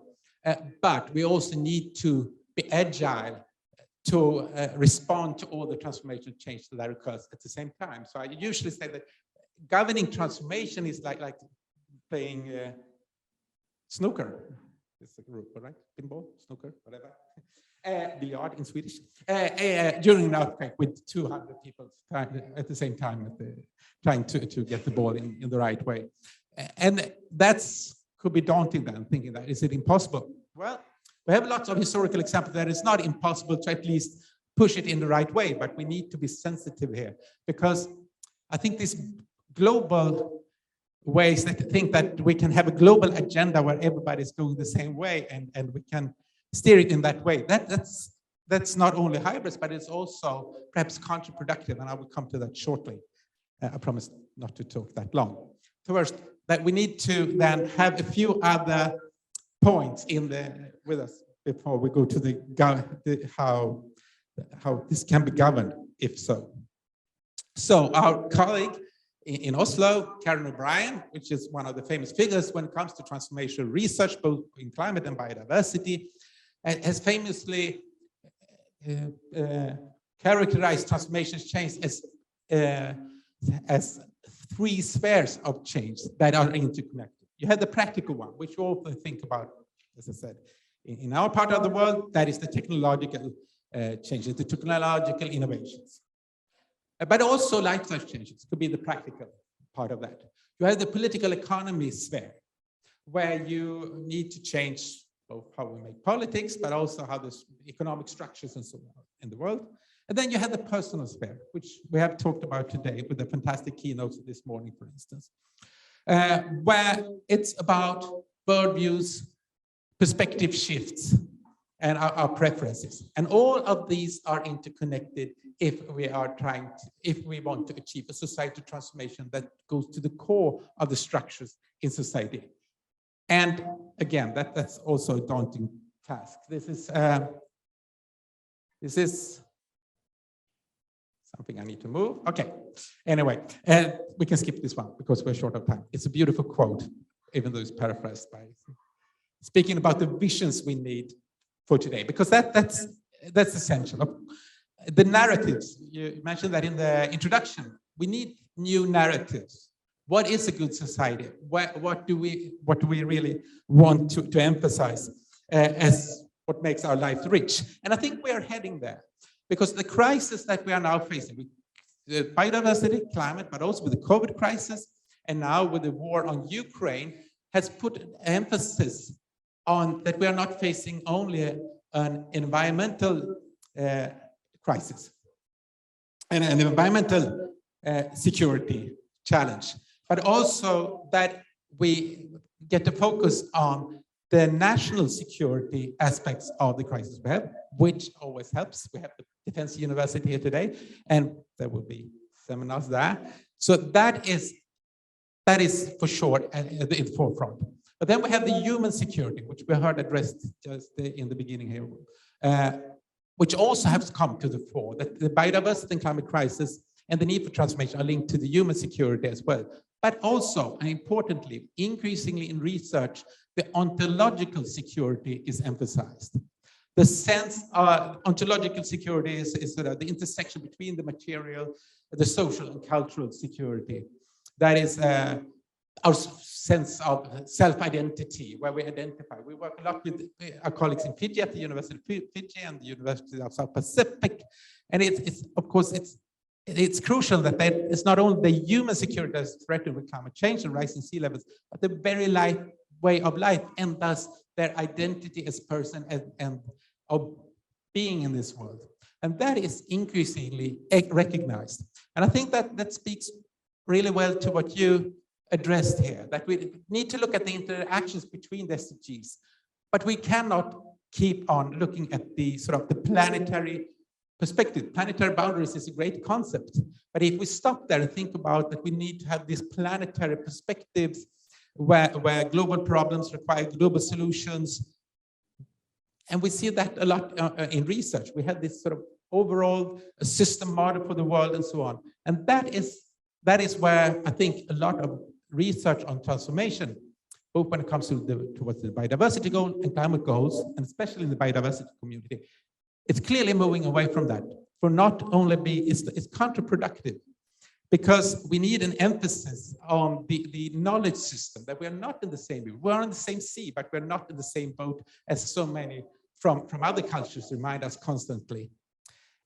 but we also need to be agile to respond to all the transformational change that occurs at the same time. So I usually say that governing transformation is like playing snooker. It's a group, right? Pinball, snooker, whatever. Billiard in Swedish. During an earthquake with 200 people at the same time, trying to get the ball in the right way. And could be daunting then, thinking that, is it impossible? Well, we have lots of historical examples that it's not impossible to at least push it in the right way, but we need to be sensitive here, because I think this global ways that think that we can have a global agenda where everybody's going the same way and we can steer it in that way. That's not only hybris, but it's also perhaps counterproductive, and I will come to that shortly. I promise not to talk that long. First, that we need to then have a few other points with us before we go to how this can be governed, if so. So our colleague in Oslo, Karen O'Brien, which is one of the famous figures when it comes to transformational research, both in climate and biodiversity, has famously characterized transformation change as three spheres of change that are interconnected. You have the practical one, which you often think about, as I said, in our part of the world, that is the technological changes, the technological innovations. But also lifestyle changes could be the practical part of that. You have the political economy sphere, where you need to change both how we make politics, but also how the economic structures and so on in the world. And then you have the personal sphere, which we have talked about today with the fantastic keynotes this morning, for instance, where it's about world views, perspective shifts, and our preferences. And all of these are interconnected if we want to achieve a societal transformation that goes to the core of the structures in society. And again, that's also a daunting task. This is something I need to move. Okay. Anyway, we can skip this one because we're short of time. It's a beautiful quote, even though it's paraphrased by speaking about the visions we need for today, because that's essential. The narratives, you mentioned that in the introduction, we need new narratives. What is a good society? What do we really want to emphasize as what makes our life rich? And I think we are heading there, because the crisis that we are now facing, with the biodiversity, climate, but also with the COVID crisis, and now with the war on Ukraine, has put an emphasis on that we are not facing only an environmental crisis and an environmental security challenge, but also that we get to focus on the national security aspects of the crisis we have, which always helps. We have the Defense University here today, and there will be seminars there. So that is for sure at the forefront. But then we have the human security, which we heard addressed just in the beginning here, which also has come to the fore, that the biodiversity and climate crisis and the need for transformation are linked to the human security as well. But also, and importantly, increasingly in research, the ontological security is emphasized. The sense of ontological security is sort of the intersection between the material, the social and cultural security. That is our sense of self-identity, where we identify. We work a lot with our colleagues in Fiji, at the University of Fiji and the University of South Pacific. And it's of course, it's crucial that it's not only the human security that's threatened with climate change and rising sea levels, but the very way of life, and thus their identity as person and of being in this world. And that is increasingly recognized. And I think that speaks really well to what you addressed here, that we need to look at the interactions between the SDGs, but we cannot keep on looking at the sort of the planetary perspective. Planetary boundaries is a great concept, but if we stop there and think about that we need to have these planetary perspectives where global problems require global solutions, and we see that a lot in research. We have this sort of overall system model for the world and so on. And that is where I think a lot of research on transformation, both when it comes to towards the biodiversity goal and climate goals, and especially in the biodiversity community, it's clearly moving away from that. For not only it's counterproductive, because we need an emphasis on the knowledge system, that we're not in the same boat. We're on the same sea, but we're not in the same boat as so many from other cultures remind us constantly.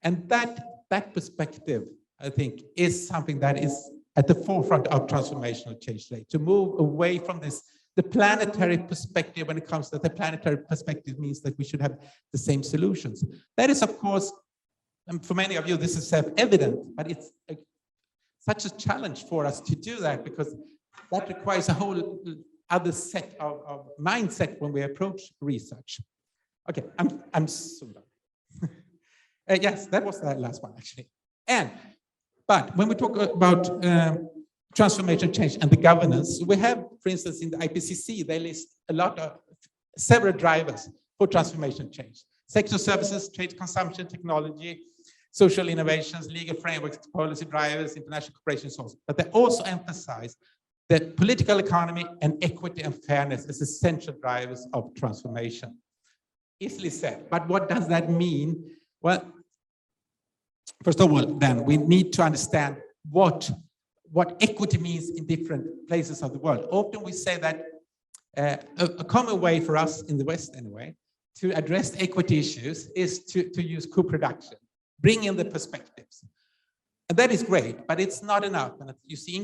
And that perspective, I think, is something that is at the forefront of transformational change today, to move away from the planetary perspective. When it comes to the planetary perspective means that we should have the same solutions. That is, of course, and for many of you, this is self-evident, but it's such a challenge for us to do that, because that requires a whole other set of mindset when we approach research. Okay, I'm so done. Yes, that was the last one, actually. But when we talk about transformation change and the governance, we have, for instance, in the IPCC, they list several drivers for transformation change: sector services, trade, consumption, technology, social innovations, legal frameworks, policy drivers, international cooperation, so on. But they also emphasize that political economy and equity and fairness as essential drivers of transformation. Easily said, but what does that mean? Well, first of all, then we need to understand what equity means in different places of the world. Often we say that a common way for us in the West, anyway, to address equity issues is to use co-production, bring in the perspectives. And that is great, but it's not enough. And you see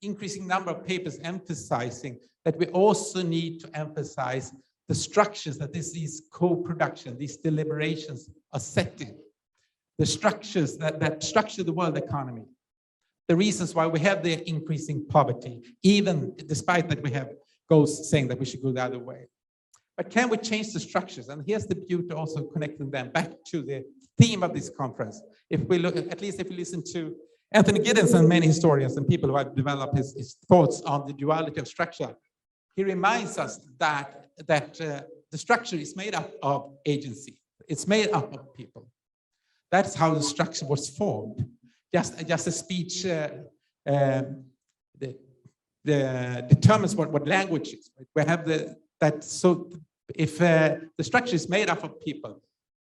increasing number of papers emphasizing that we also need to emphasize the structures that these co-production, these deliberations are setting. The structures that structure the world economy. The reasons why we have the increasing poverty, even despite that we have goals saying that we should go the other way. But can we change the structures? And here's the beauty, also connecting them back to the theme of this conference. If we look, at least if we listen to Anthony Giddens and many historians and people who have developed his thoughts on the duality of structure, he reminds us that the structure is made up of agency. It's made up of people. That's how the structure was formed. Just a speech determines what language is. We have so if the structure is made up of people,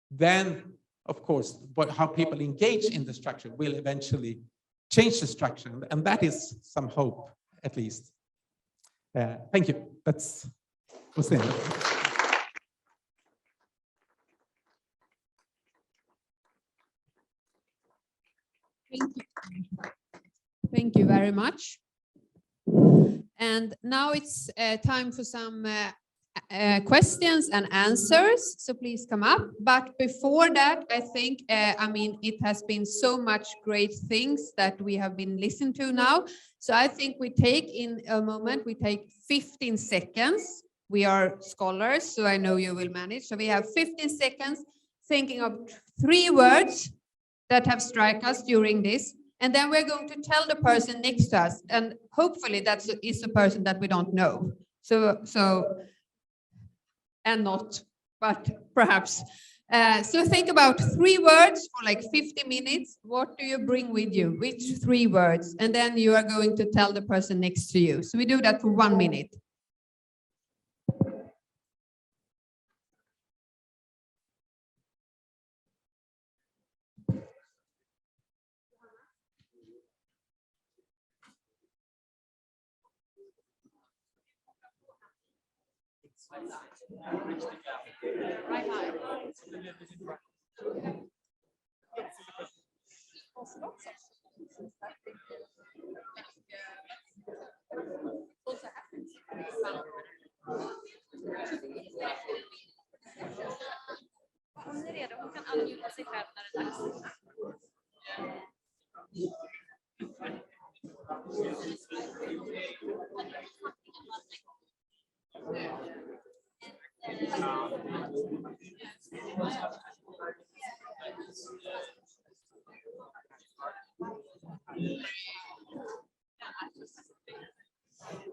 then of course how people engage in the structure will eventually change the structure, and that is some hope, at least. Thank you. That's what's there. Thank you very much. And now it's time for some questions and answers. So please come up. But before that, I think, I mean, it has been so much great things that we have been listening to now. So I think we take in a moment, we take 15 seconds. We are scholars, so I know you will manage. So we have 15 seconds thinking of 3 words that have struck us during this. And then we're going to tell the person next to us. And hopefully that is a person that we don't know. And not, but perhaps. So think about 3 words for like 50 minutes. What do you bring with you? Which 3 words? And then you are going to tell the person next to you. So we do that for 1 minute.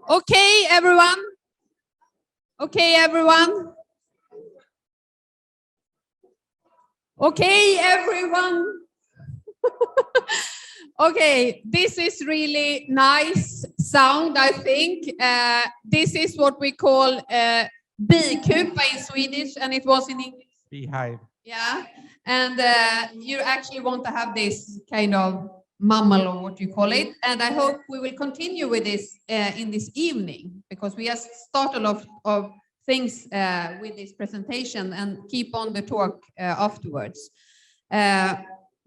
Okay, everyone. Okay, everyone. Okay, everyone. Okay, this is really nice sound, I think. This is what we call bikupa in Swedish, and it was in English. Beehive. Yeah, and you actually want to have this kind of mumble or what you call it. And I hope we will continue with this in this evening, because we have started a lot of things with this presentation and keep on the talk afterwards.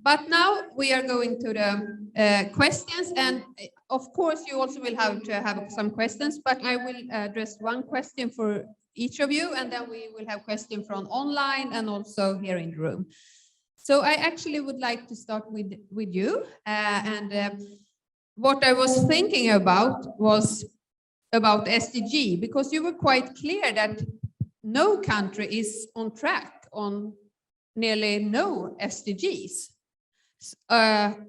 But now we are going to the questions, and of course you also will have to have some questions, but I will address one question for each of you, and then we will have questions from online and also here in the room. So I actually would like to start with you, what I was thinking about was about SDG, because you were quite clear that no country is on track on nearly no SDGs.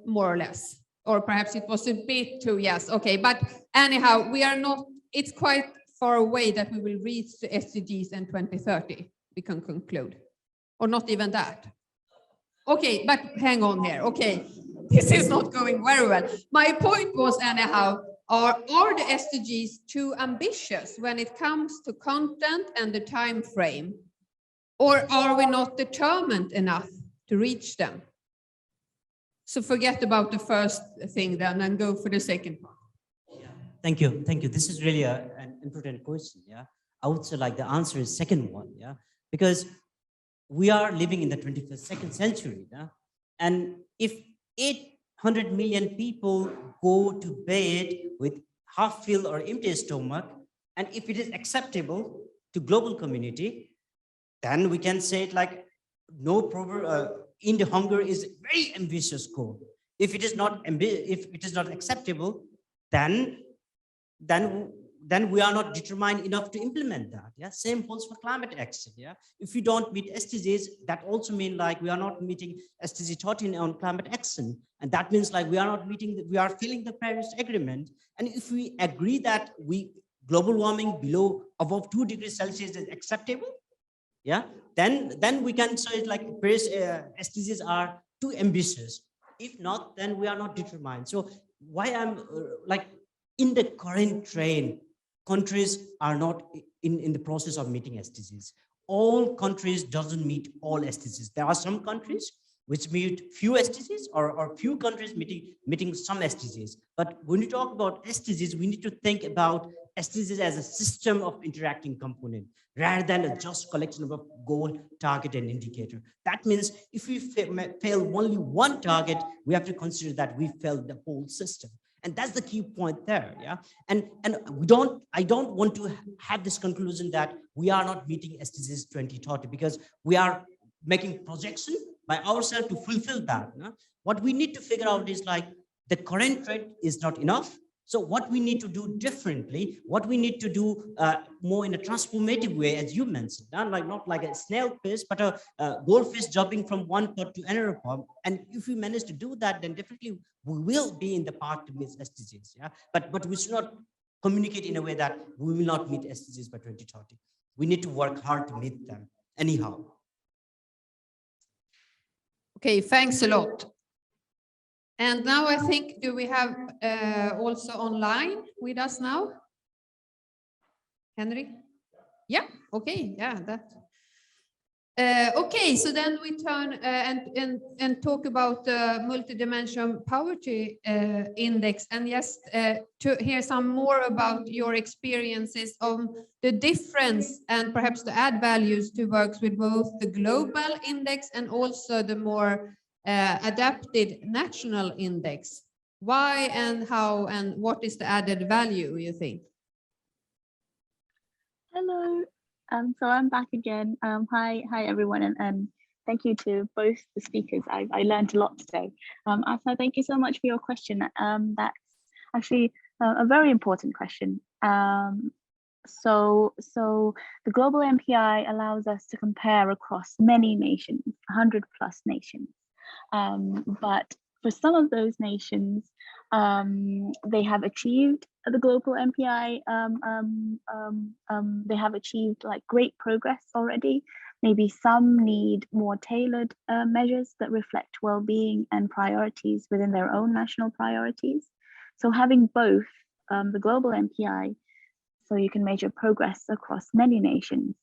More or less, or perhaps it was a bit too, yes, okay, but anyhow, we are not, it's quite far away that we will reach the SDGs in 2030, we can conclude, or not even that. Okay, but hang on here, okay, this is not going very well. My point was, anyhow, are the SDGs too ambitious when it comes to content and the time frame, or are we not determined enough to reach them? So forget about the first thing then and go for the second part. Yeah. Thank you. Thank you. This is really an important question. Yeah. I would say like the answer is second one. Yeah. Because we are living in the 21st century. Yeah. And if 800 million people go to bed with half filled or empty stomach, and if it is acceptable to global community, then we can say it like no problem. End hunger is a very ambitious goal. If it is not acceptable, then we are not determined enough to implement that. Yeah, same holds for climate action. Yeah, if we don't meet SDGs, that also means like we are not meeting SDG 13 on climate action, and that means like we are not meeting. We are failing the Paris Agreement. And if we agree that global warming above 2 degrees Celsius is acceptable, yeah, then we can say it like Paris SDGs are too ambitious. If not, then we are not determined. So why I'm like in the current trend, countries are not in the process of meeting SDGs. All countries doesn't meet all SDGs. There are some countries which meet few SDGs, or few countries meeting some SDGs. But when you talk about SDGs, we need to think about SDGs as a system of interacting component, rather than a just collection of goal, target, and indicator. That means if we fail only one target, we have to consider that we failed the whole system. And that's the key point there. Yeah. And I don't want to have this conclusion that we are not meeting SDGs 2030 because we are making projection by ourselves to fulfill that. No? What we need to figure out is like the current trend is not enough. So what we need to do differently, what we need to do more in a transformative way, as you mentioned, not like a snail pace, but a goldfish jumping from one pot to another pot. And if we manage to do that, then definitely we will be in the path to meet SDGs. Yeah, but we should not communicate in a way that we will not meet SDGs by 2030. We need to work hard to meet them anyhow. Okay, thanks a lot. And now I think, do we have also online with us now? Henry? Yeah, okay, yeah, that. Okay, so then we turn and talk about the multidimensional poverty index, and just to hear some more about your experiences of the difference and perhaps to add values to works with both the global index and also the more adapted national index. Why and how and what is the added value, you think? Hello. So I'm back again. Hi everyone, and thank you to both the speakers. I learned a lot today. Asa, thank you so much for your question. That's actually a very important question. So the global MPI allows us to compare across many nations, 100+ nations. But for some of those nations, they have achieved the global MPI. They have achieved like great progress already. Maybe some need more tailored measures that reflect well-being and priorities within their own national priorities. So having both the global MPI, so you can measure progress across many nations,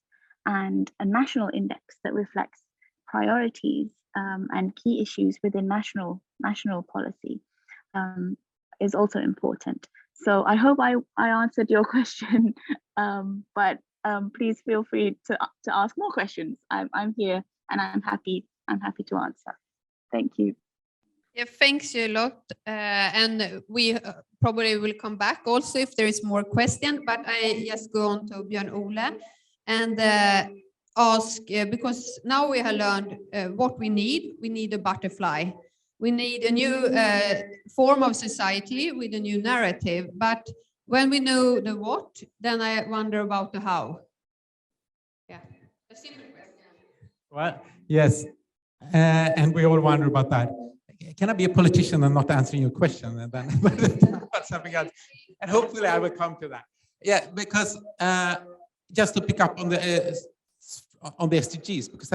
and a national index that reflects priorities and key issues within national policy is also important. So I hope I answered your question, but please feel free to ask more questions. I'm here and I'm happy to answer. Thank you. Yeah, thanks a lot. And we probably will come back also if there is more question, but I just go on to Björn-Ola and ask, because now we have learned what we need. We need a butterfly. We need a new form of society with a new narrative. But when we know the what, then I wonder about the how. Yeah, a simple question. Well, yes, and we all wonder about that. Can I be a politician and not answering your question, and then about something else? And hopefully I will come to that. Yeah, because just to pick up on the SDGs, because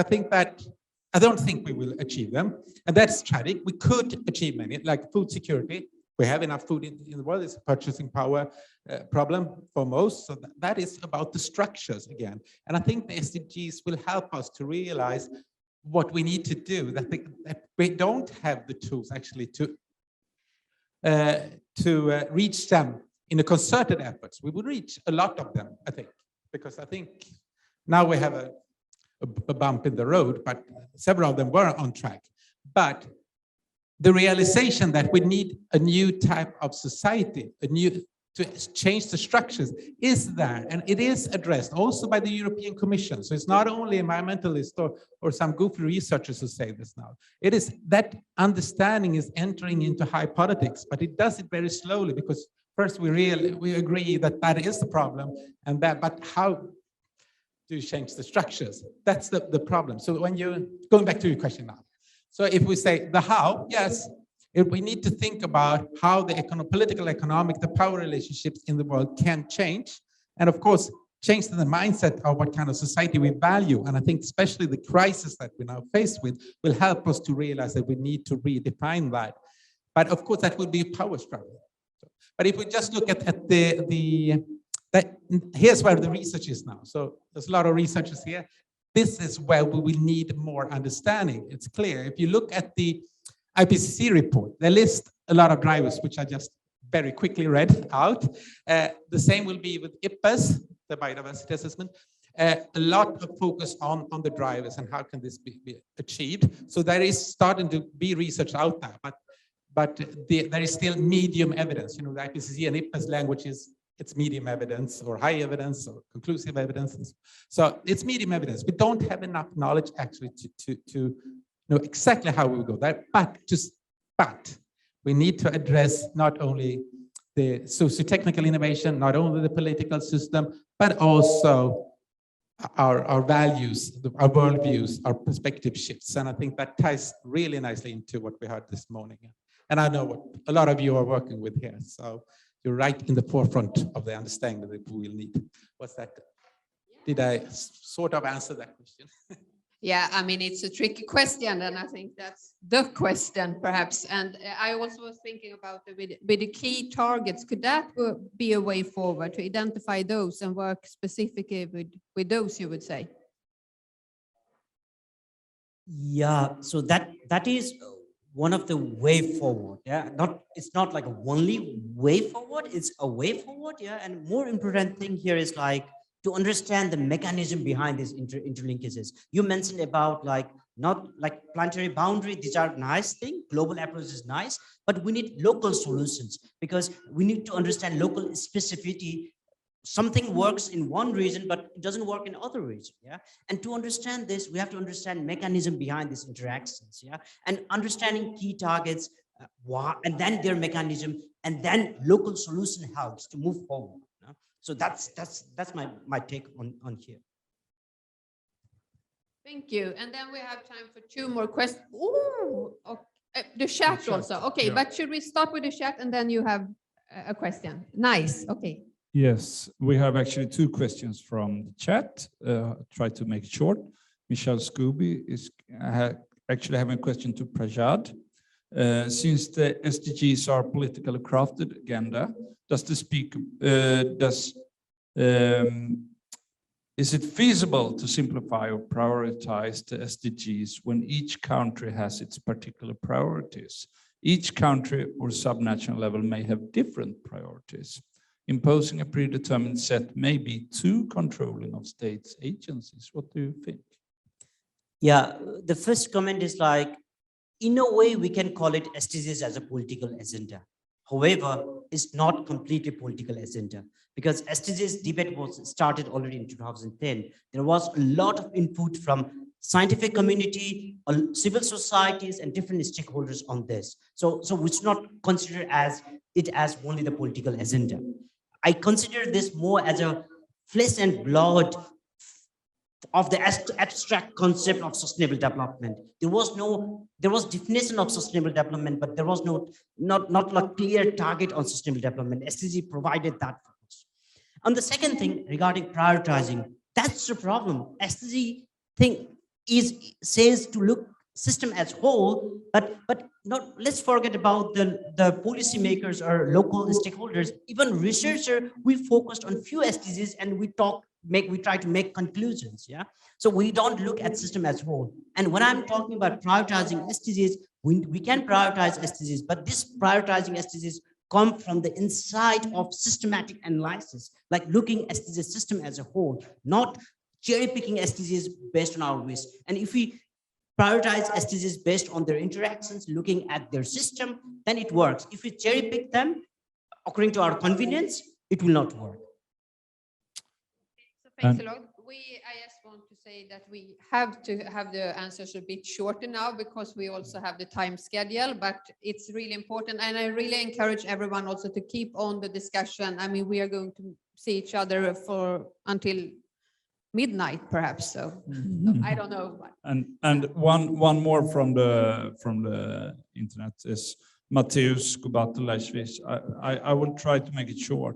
I don't think we will achieve them, and that's tragic. We could achieve many, like food security. We have enough food in the world. It's a purchasing power problem for most. So that is about the structures again. And I think the SDGs will help us to realize what we need to do, that we don't have the tools actually to reach them in a concerted efforts. We would reach a lot of them, I think, because I think now we have a bump in the road, but several of them were on track. But the realization that we need a new type of society, to change the structures is there, and it is addressed also by the European Commission. So it's not only environmentalists or some goofy researchers who say this now. It is that understanding is entering into high politics, but it does it very slowly, because first we agree that is the problem, and but how do you change the structures? That's the problem. So when you're going back to your question now, so if we say the how, yes, we need to think about how the political, economic, the power relationships in the world can change. And of course, change the mindset of what kind of society we value. And I think especially the crisis that we're now faced with will help us to realize that we need to redefine that. But of course, that will be a power struggle. But if we just look at here's where the research is now. So there's a lot of researchers here. This is where we will need more understanding. It's clear. If you look at the IPCC report, they list a lot of drivers, which I just very quickly read out. The same will be with IPBES, the biodiversity assessment. A lot of focus on the drivers and how can this be achieved. So there is starting to be research out there, but there is still medium evidence. You know, the IPCC and IPBES language it's medium evidence or high evidence or conclusive evidence. So it's medium evidence. We don't have enough knowledge actually to know exactly how we will go there, but we need to address not only the socio-technical innovation, not only the political system, but also our values, our worldviews, our perspective shifts. And I think that ties really nicely into what we heard this morning. And I know what a lot of you are working with here. So you're right in the forefront of the understanding that we will need. What's that? Did I sort of answer that question? Yeah, I mean, it's a tricky question, and I think that's the question, perhaps. And I also was thinking about with the key targets. Could that be a way forward to identify those and work specifically with those, you would say? Yeah, so that is one of the way forward. Yeah, it's not like a only way forward, it's a way forward. Yeah, and more important thing here is like to understand the mechanism behind these interlinkages. You mentioned about not like planetary boundary, these are nice things, global approach is nice, but we need local solutions because we need to understand local specificity something works in one region, but it doesn't work in other region. Yeah. And to understand this, we have to understand mechanism behind these interactions. Yeah. And understanding key targets, why, and then their mechanism, and then local solution helps to move forward. Yeah? So that's my take on here. Thank you. And then we have time for 2 more questions. Ooh, okay. The chat also. Okay, yeah. but should we start with the chat and then you have a question? Nice. Okay. Yes, we have actually 2 questions from the chat. Try to make it short. Michelle Scooby is actually having a question to Prajal. Since the SDGs are politically crafted agenda, is it feasible to simplify or prioritize the SDGs when each country has its particular priorities? Each country or subnational level may have different priorities. Imposing a predetermined set may be too controlling of states' agencies. What do you think? Yeah, the first comment is like, in a way, we can call it SDGs as a political agenda. However, it's not completely political agenda, because SDGs debate was started already in 2010. There was a lot of input from scientific community, civil societies, and different stakeholders on this. So we should not consider it as only the political agenda. I consider this more as a flesh and blood of the abstract concept of sustainable development. There was definition of sustainable development, but there was not a clear target on sustainable development. SDG provided that for us. And the second thing regarding prioritizing, that's the problem. SDG thing says to look system as whole, but not. Let's forget about the policymakers or local stakeholders. Even researcher, we focused on few SDGs and we try to make conclusions. Yeah. So we don't look at system as whole. And when I'm talking about prioritizing SDGs, we can prioritize SDGs, but this prioritizing SDGs come from the inside of systematic analysis, like looking at the system as a whole, not cherry picking SDGs based on our wish. And if we prioritize SDGs based on their interactions, looking at their system, then it works. If we cherry pick them according to our convenience, it will not work. So thanks a lot. I just want to say that we have to have the answers a bit shorter now because we also have the time schedule, but it's really important. And I really encourage everyone also to keep on the discussion. I mean, we are going to see each other until midnight, perhaps. So I don't know. And one more from the internet is Mateusz Kubatulashvis. I will try to make it short.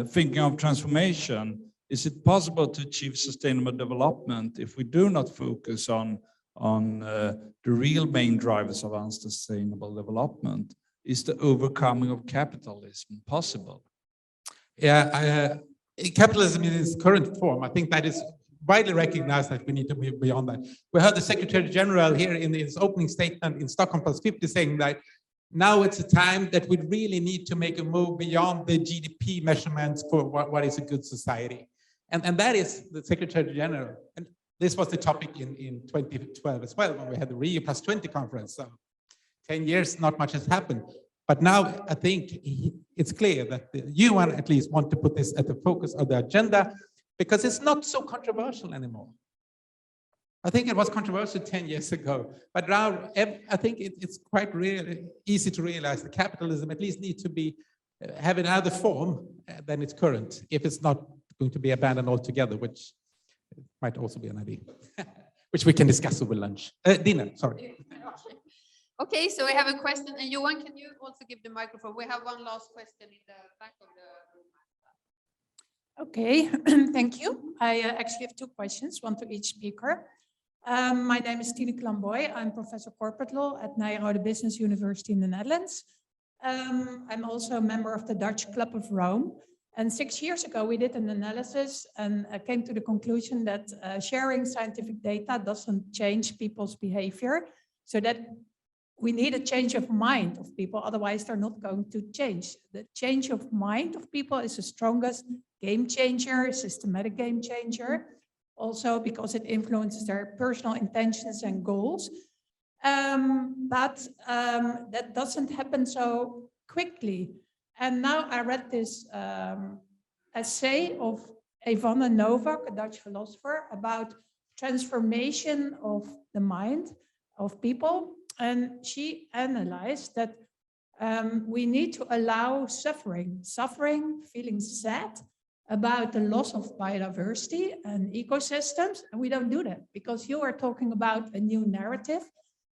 Thinking of transformation, is it possible to achieve sustainable development if we do not focus on the real main drivers of unsustainable development? Is the overcoming of capitalism possible? Yeah, capitalism in its current form, I think that is widely recognized that we need to move beyond that. We heard the Secretary General here in his opening statement in Stockholm +50 saying that now it's a time that we really need to make a move beyond the GDP measurements for what is a good society. And that is the Secretary General. And this was the topic in 2012 as well, when we had the Rio +20 conference. So 10 years, not much has happened. But now I think it's clear that the UN at least want to put this at the focus of the agenda because it's not so controversial anymore. I think it was controversial 10 years ago, but now I think it's quite really easy to realize that capitalism at least needs to have another form than its current, if it's not going to be abandoned altogether, which might also be an idea, which we can discuss over lunch, dinner, sorry. Okay, so we have a question, and Johan, can you also give the microphone? We have one last question in the back of the room. Okay, thank you. I actually have 2 questions, one to each speaker. My name is Tine Klamboy. I'm Professor Corporate Law at Nijrode Business University in the Netherlands. I'm also a member of the Dutch Club of Rome. And 6 years ago, we did an analysis and came to the conclusion that sharing scientific data doesn't change people's behavior, so that we need a change of mind of people, otherwise they're not going to change. The change of mind of people is the strongest game changer, systematic game changer, also because it influences their personal intentions and goals. But that doesn't happen so quickly. And now I read this essay of Ivana Novak, a Dutch philosopher, about transformation of the mind of people. And she analyzed that we need to allow suffering, feeling sad about the loss of biodiversity and ecosystems. And we don't do that because you are talking about a new narrative,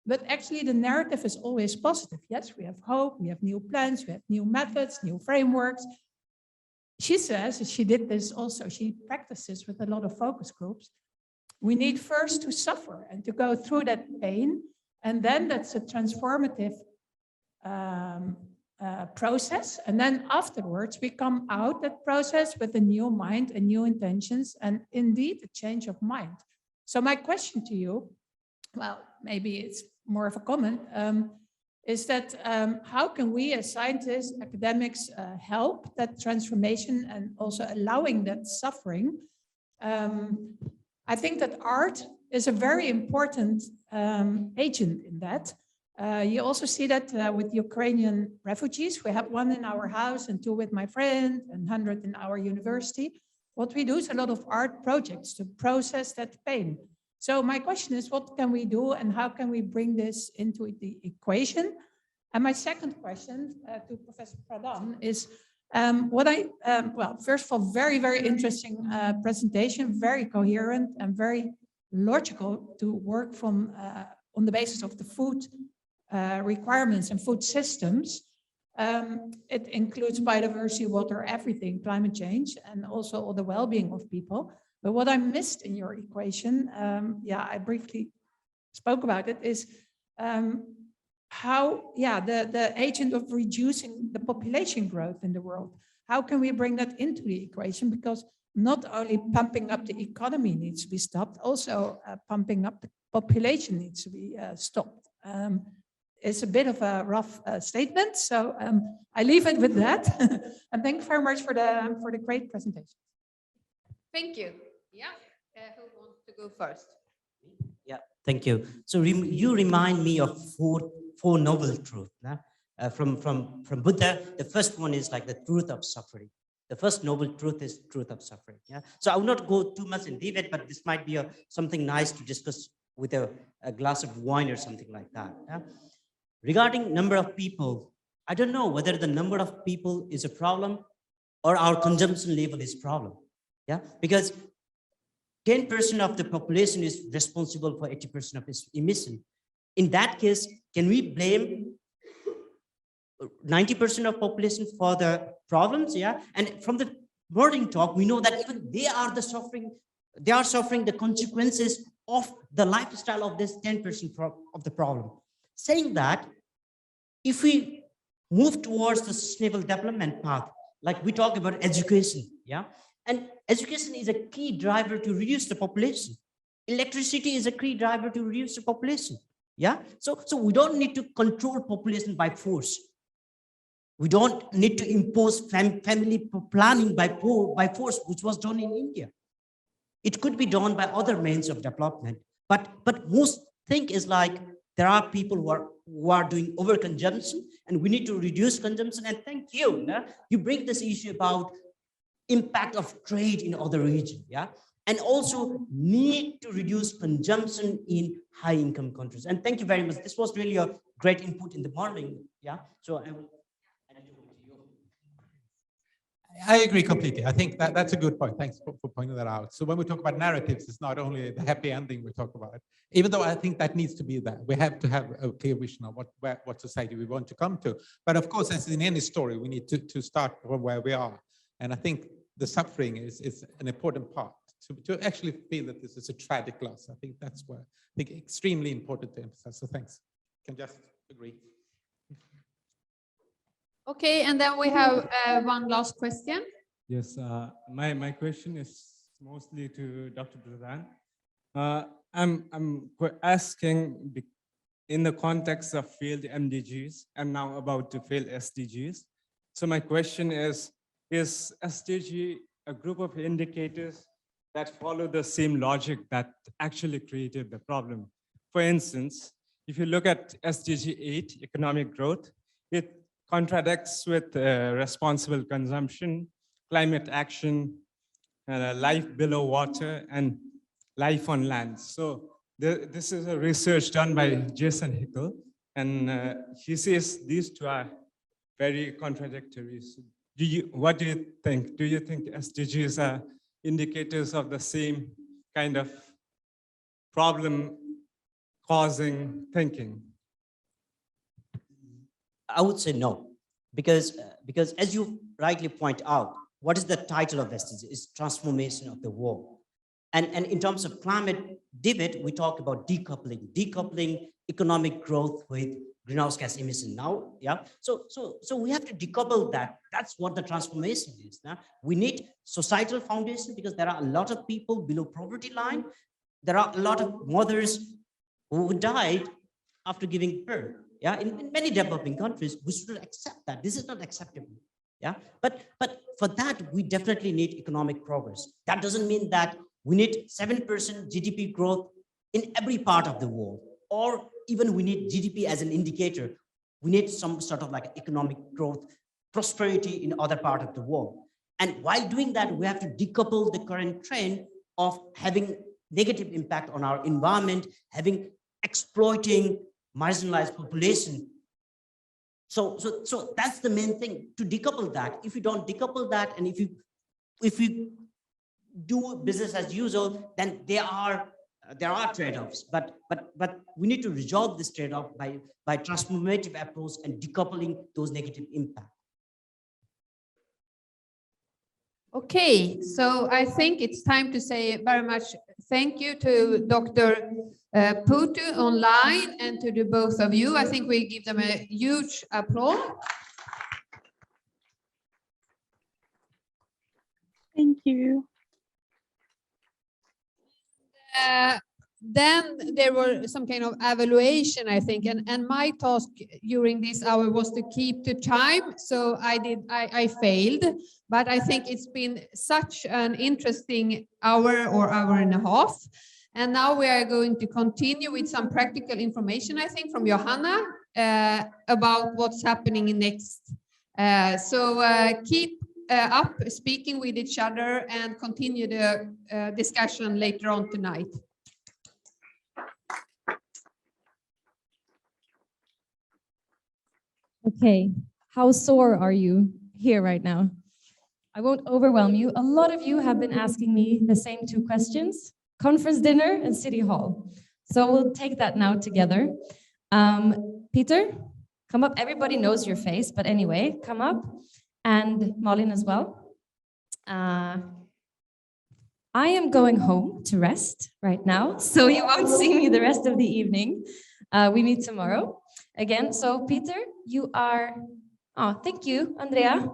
but actually the narrative is always positive. Yes, we have hope, we have new plans, we have new methods, new frameworks. She says, she did this also, she practices with a lot of focus groups. We need first to suffer and to go through that pain. And then that's a transformative process. And then afterwards, we come out that process with a new mind and new intentions and indeed a change of mind. So my question to you, well, maybe it's more of a comment, is that how can we as scientists, academics help that transformation and also allowing that suffering? I think that art is a very important agent in that. You also see that with Ukrainian refugees. We have one in our house and 2 with my friend and 100 in our university. What we do is a lot of art projects to process that pain. So my question is, what can we do and how can we bring this into the equation? And my second question to Professor Pradhan is, well, first of all, very, very interesting presentation, very coherent and very logical to work from on the basis of the food requirements and food systems. It includes biodiversity, water, everything, climate change, and also all the well-being of people. But what I missed in your equation, I briefly spoke about it, is how, the agent of reducing the population growth in the world. How can we bring that into the equation? Because not only pumping up the economy needs to be stopped, also pumping up the population needs to be stopped. It's a bit of a rough statement, so I leave it with that. And thank you very much for the great presentation. Thank you. Yeah, who wants to go first? Yeah, thank you. So you remind me of four noble truths from Buddha. The first one is like the truth of suffering. The first noble truth is truth of suffering. Yeah. So I will not go too much in detail, but this might be something nice to discuss with a glass of wine or something like that. Yeah? Regarding number of people, I don't know whether the number of people is a problem or our consumption level is a problem. Yeah, because 10% of the population is responsible for 80% of its emission. In that case, can we blame 90% of population for the problems? Yeah, and from the morning talk, we know that even they are suffering the consequences of the lifestyle of this 10% of the problem. Saying that, if we move towards the sustainable development path, like we talk about education, yeah, and education is a key driver to reduce the population. Electricity is a key driver to reduce the population. Yeah, so we don't need to control population by force. We don't need to impose family planning by force, which was done in India. It could be done by other means of development, but most thing is like there are people who are doing overconsumption, and we need to reduce consumption. And thank you, you bring this issue about impact of trade in other regions, yeah, and also need to reduce consumption in high income countries. And thank you very much. This was really a great input in the morning. Yeah, so I will. I agree completely. I think that's a good point. Thanks for pointing that out. So when we talk about narratives, it's not only the happy ending we talk about, even though I think that needs to be there. We have to have a clear vision of what society we want to come to. But of course, as in any story, we need to start from where we are. And I think the suffering is an important part to actually feel that this is a tragic loss. I think that's where I think extremely important to emphasize. So thanks. Can just agree. Okay, and then we have one last question. Yes, my question is mostly to Dr. Pradhan. I'm asking in the context of failed MDGs and now about to fail SDGs. So my question is SDG a group of indicators that follow the same logic that actually created the problem? For instance, if you look at SDG 8, economic growth, it contradicts with responsible consumption, climate action, life below water, and life on land. So this is a research done by Jason Hickel, and he says these two are very contradictory. So what do you think? Do you think SDGs are indicators of the same kind of problem-causing thinking? I would say no, because as you rightly point out, what is the title of SDGs? It's transformation of the world. And in terms of climate debate, we talk about decoupling economic growth with greenhouse gas emission now. Yeah. So we have to decouple that. That's what the transformation is. Now we need societal foundation because there are a lot of people below poverty line. There are a lot of mothers who died after giving birth. Yeah. In many developing countries, we should accept that. This is not acceptable. Yeah. But for that, we definitely need economic progress. That doesn't mean that we need 7% GDP growth in every part of the world, or even we need GDP as an indicator. We need some sort of like economic growth, prosperity in other part of the world. And while doing that, we have to decouple the current trend of having negative impact on our environment, exploiting marginalized population. So that's the main thing, to decouple that. If you don't decouple that, and if you do business as usual, then there are trade-offs, but we need to resolve this trade-off by transformative approach and decoupling those negative impacts. Okay, so I think it's time to say very much thank you to Dr. Putu online and to the both of you. I think we give them a huge applause. Thank you. Then there were some kind of evaluation, I think, and my task during this hour was to keep the time. So I failed, but I think it's been such an interesting hour or hour and a half. And now we are going to continue with some practical information, I think, from Johanna about what's happening next. So keep up speaking with each other and continue the discussion later on tonight. Okay, how sore are you here right now? I won't overwhelm you. A lot of you have been asking me the same two questions: conference dinner and City Hall. So we'll take that now together. Peter, come up. Everybody knows your face, but anyway, come up. And Malin as well. I am going home to rest right now, so you won't see me the rest of the evening. We meet tomorrow again. So Peter, you are, thank you, Andrea.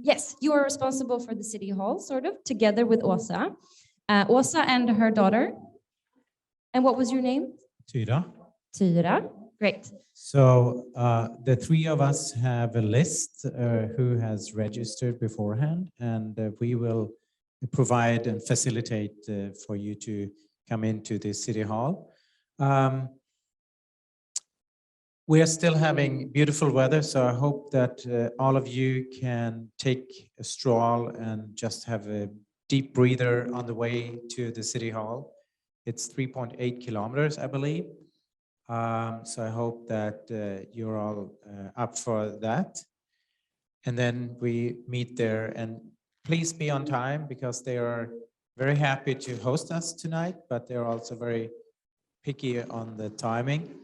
Yes, you are responsible for the City Hall, sort of, together with Åsa. Åsa and her daughter. And what was your name? Tyra. Tyra, great. So the three of us have a list who has registered beforehand, and we will provide and facilitate for you to come into the City Hall. We are still having beautiful weather, so I hope that all of you can take a stroll and just have a deep breather on the way to the City Hall. It's 3.8 kilometers, I believe. So I hope that you're all up for that. And then we meet there, and please be on time because they are very happy to host us tonight, but they're also very picky on the timing.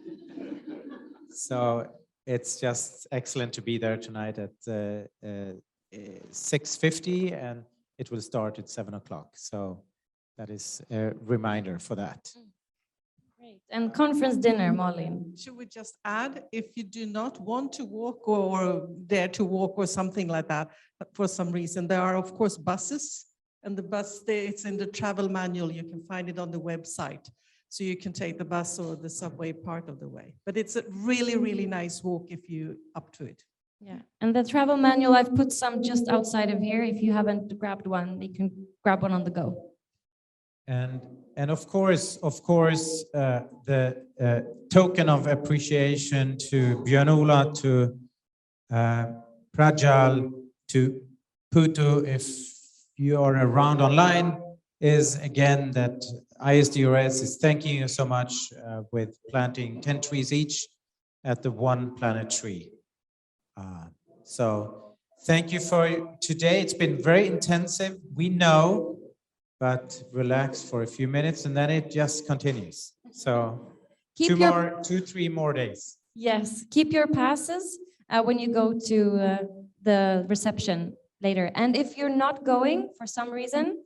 So it's just excellent to be there tonight at 6:50, and it will start at 7 o'clock. So that is a reminder for that. Great. And conference dinner, Malin. Should we just add, if you do not want to walk or dare to walk or something like that, for some reason, there are of course buses, and the bus there, it's in the travel manual. You can find it on the website. So you can take the bus or the subway part of the way. But it's a really, really nice walk if you're up to it. Yeah, and the travel manual, I've put some just outside of here. If you haven't grabbed one, you can grab one on the go. And of course, the token of appreciation to Björn-Ola, to Prajal, to Putu, if you are around online, is again that ISDRS is thanking you so much with planting 10 trees each at the One Planet Tree. So thank you for today. It's been very intensive, we know, but relax for a few minutes and then it just continues. So Keep 3 more days. Yes, keep your passes when you go to the reception later. And if you're not going for some reason,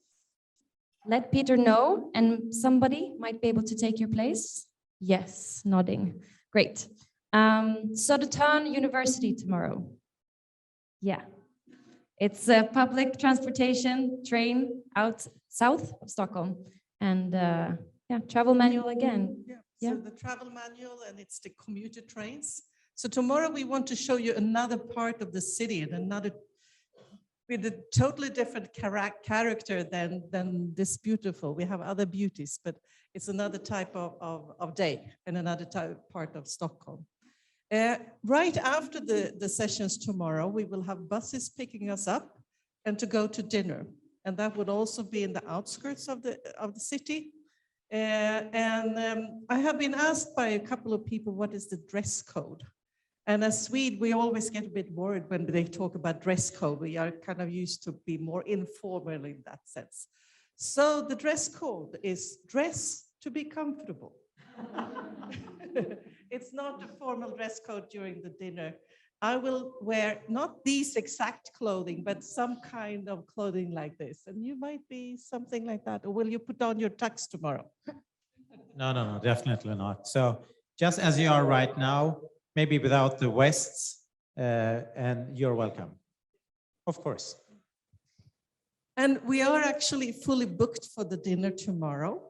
let Peter know and somebody might be able to take your place. Yes, nodding. Great. Södertörn University tomorrow. Yeah. It's a public transportation train out south of Stockholm. And yeah, travel manual again. So the travel manual and it's the commuter trains. So tomorrow we want to show you another part of the city and another with a totally different character than this beautiful. We have other beauties, but it's another type of day and another part of Stockholm. Right after the sessions tomorrow, we will have buses picking us up and to go to dinner. And that would also be in the outskirts of the city. I have been asked by a couple of people, what is the dress code? And as Swede, we always get a bit worried when they talk about dress code. We are kind of used to be more informal in that sense. So the dress code is dress to be comfortable. It's not a formal dress code during the dinner. I will wear not these exact clothing, but some kind of clothing like this. And you might be something like that. Or will you put on your tux tomorrow? No, definitely not. So just as you are right now, maybe without the vests, and you're welcome. Of course. And we are actually fully booked for the dinner tomorrow.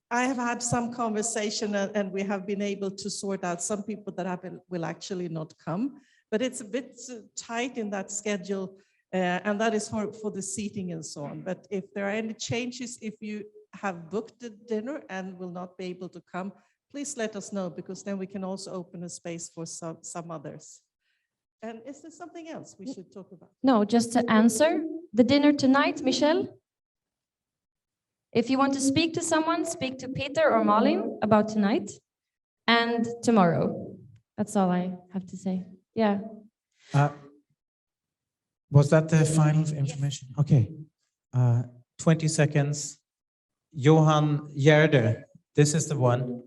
I have had some conversation and we have been able to sort out some people that will actually not come, but it's a bit tight in that schedule and that is for the seating and so on. But if there are any changes, if you have booked the dinner and will not be able to come, please let us know because then we can also open a space for some others. And is there something else we should talk about? No, just to answer the dinner tonight, Michelle. If you want to speak to someone, speak to Peter or Malin about tonight and tomorrow. That's all I have to say. Yeah. Was that the final information? Yes. Okay. 20 seconds. Johan Gerde, this is the one.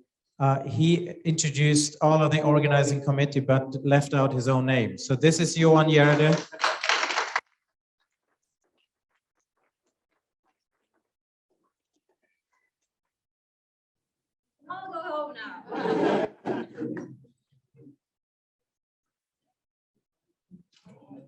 He introduced all of the organizing committee, but left out his own name. So this is Johan Gerde. I'll go home now.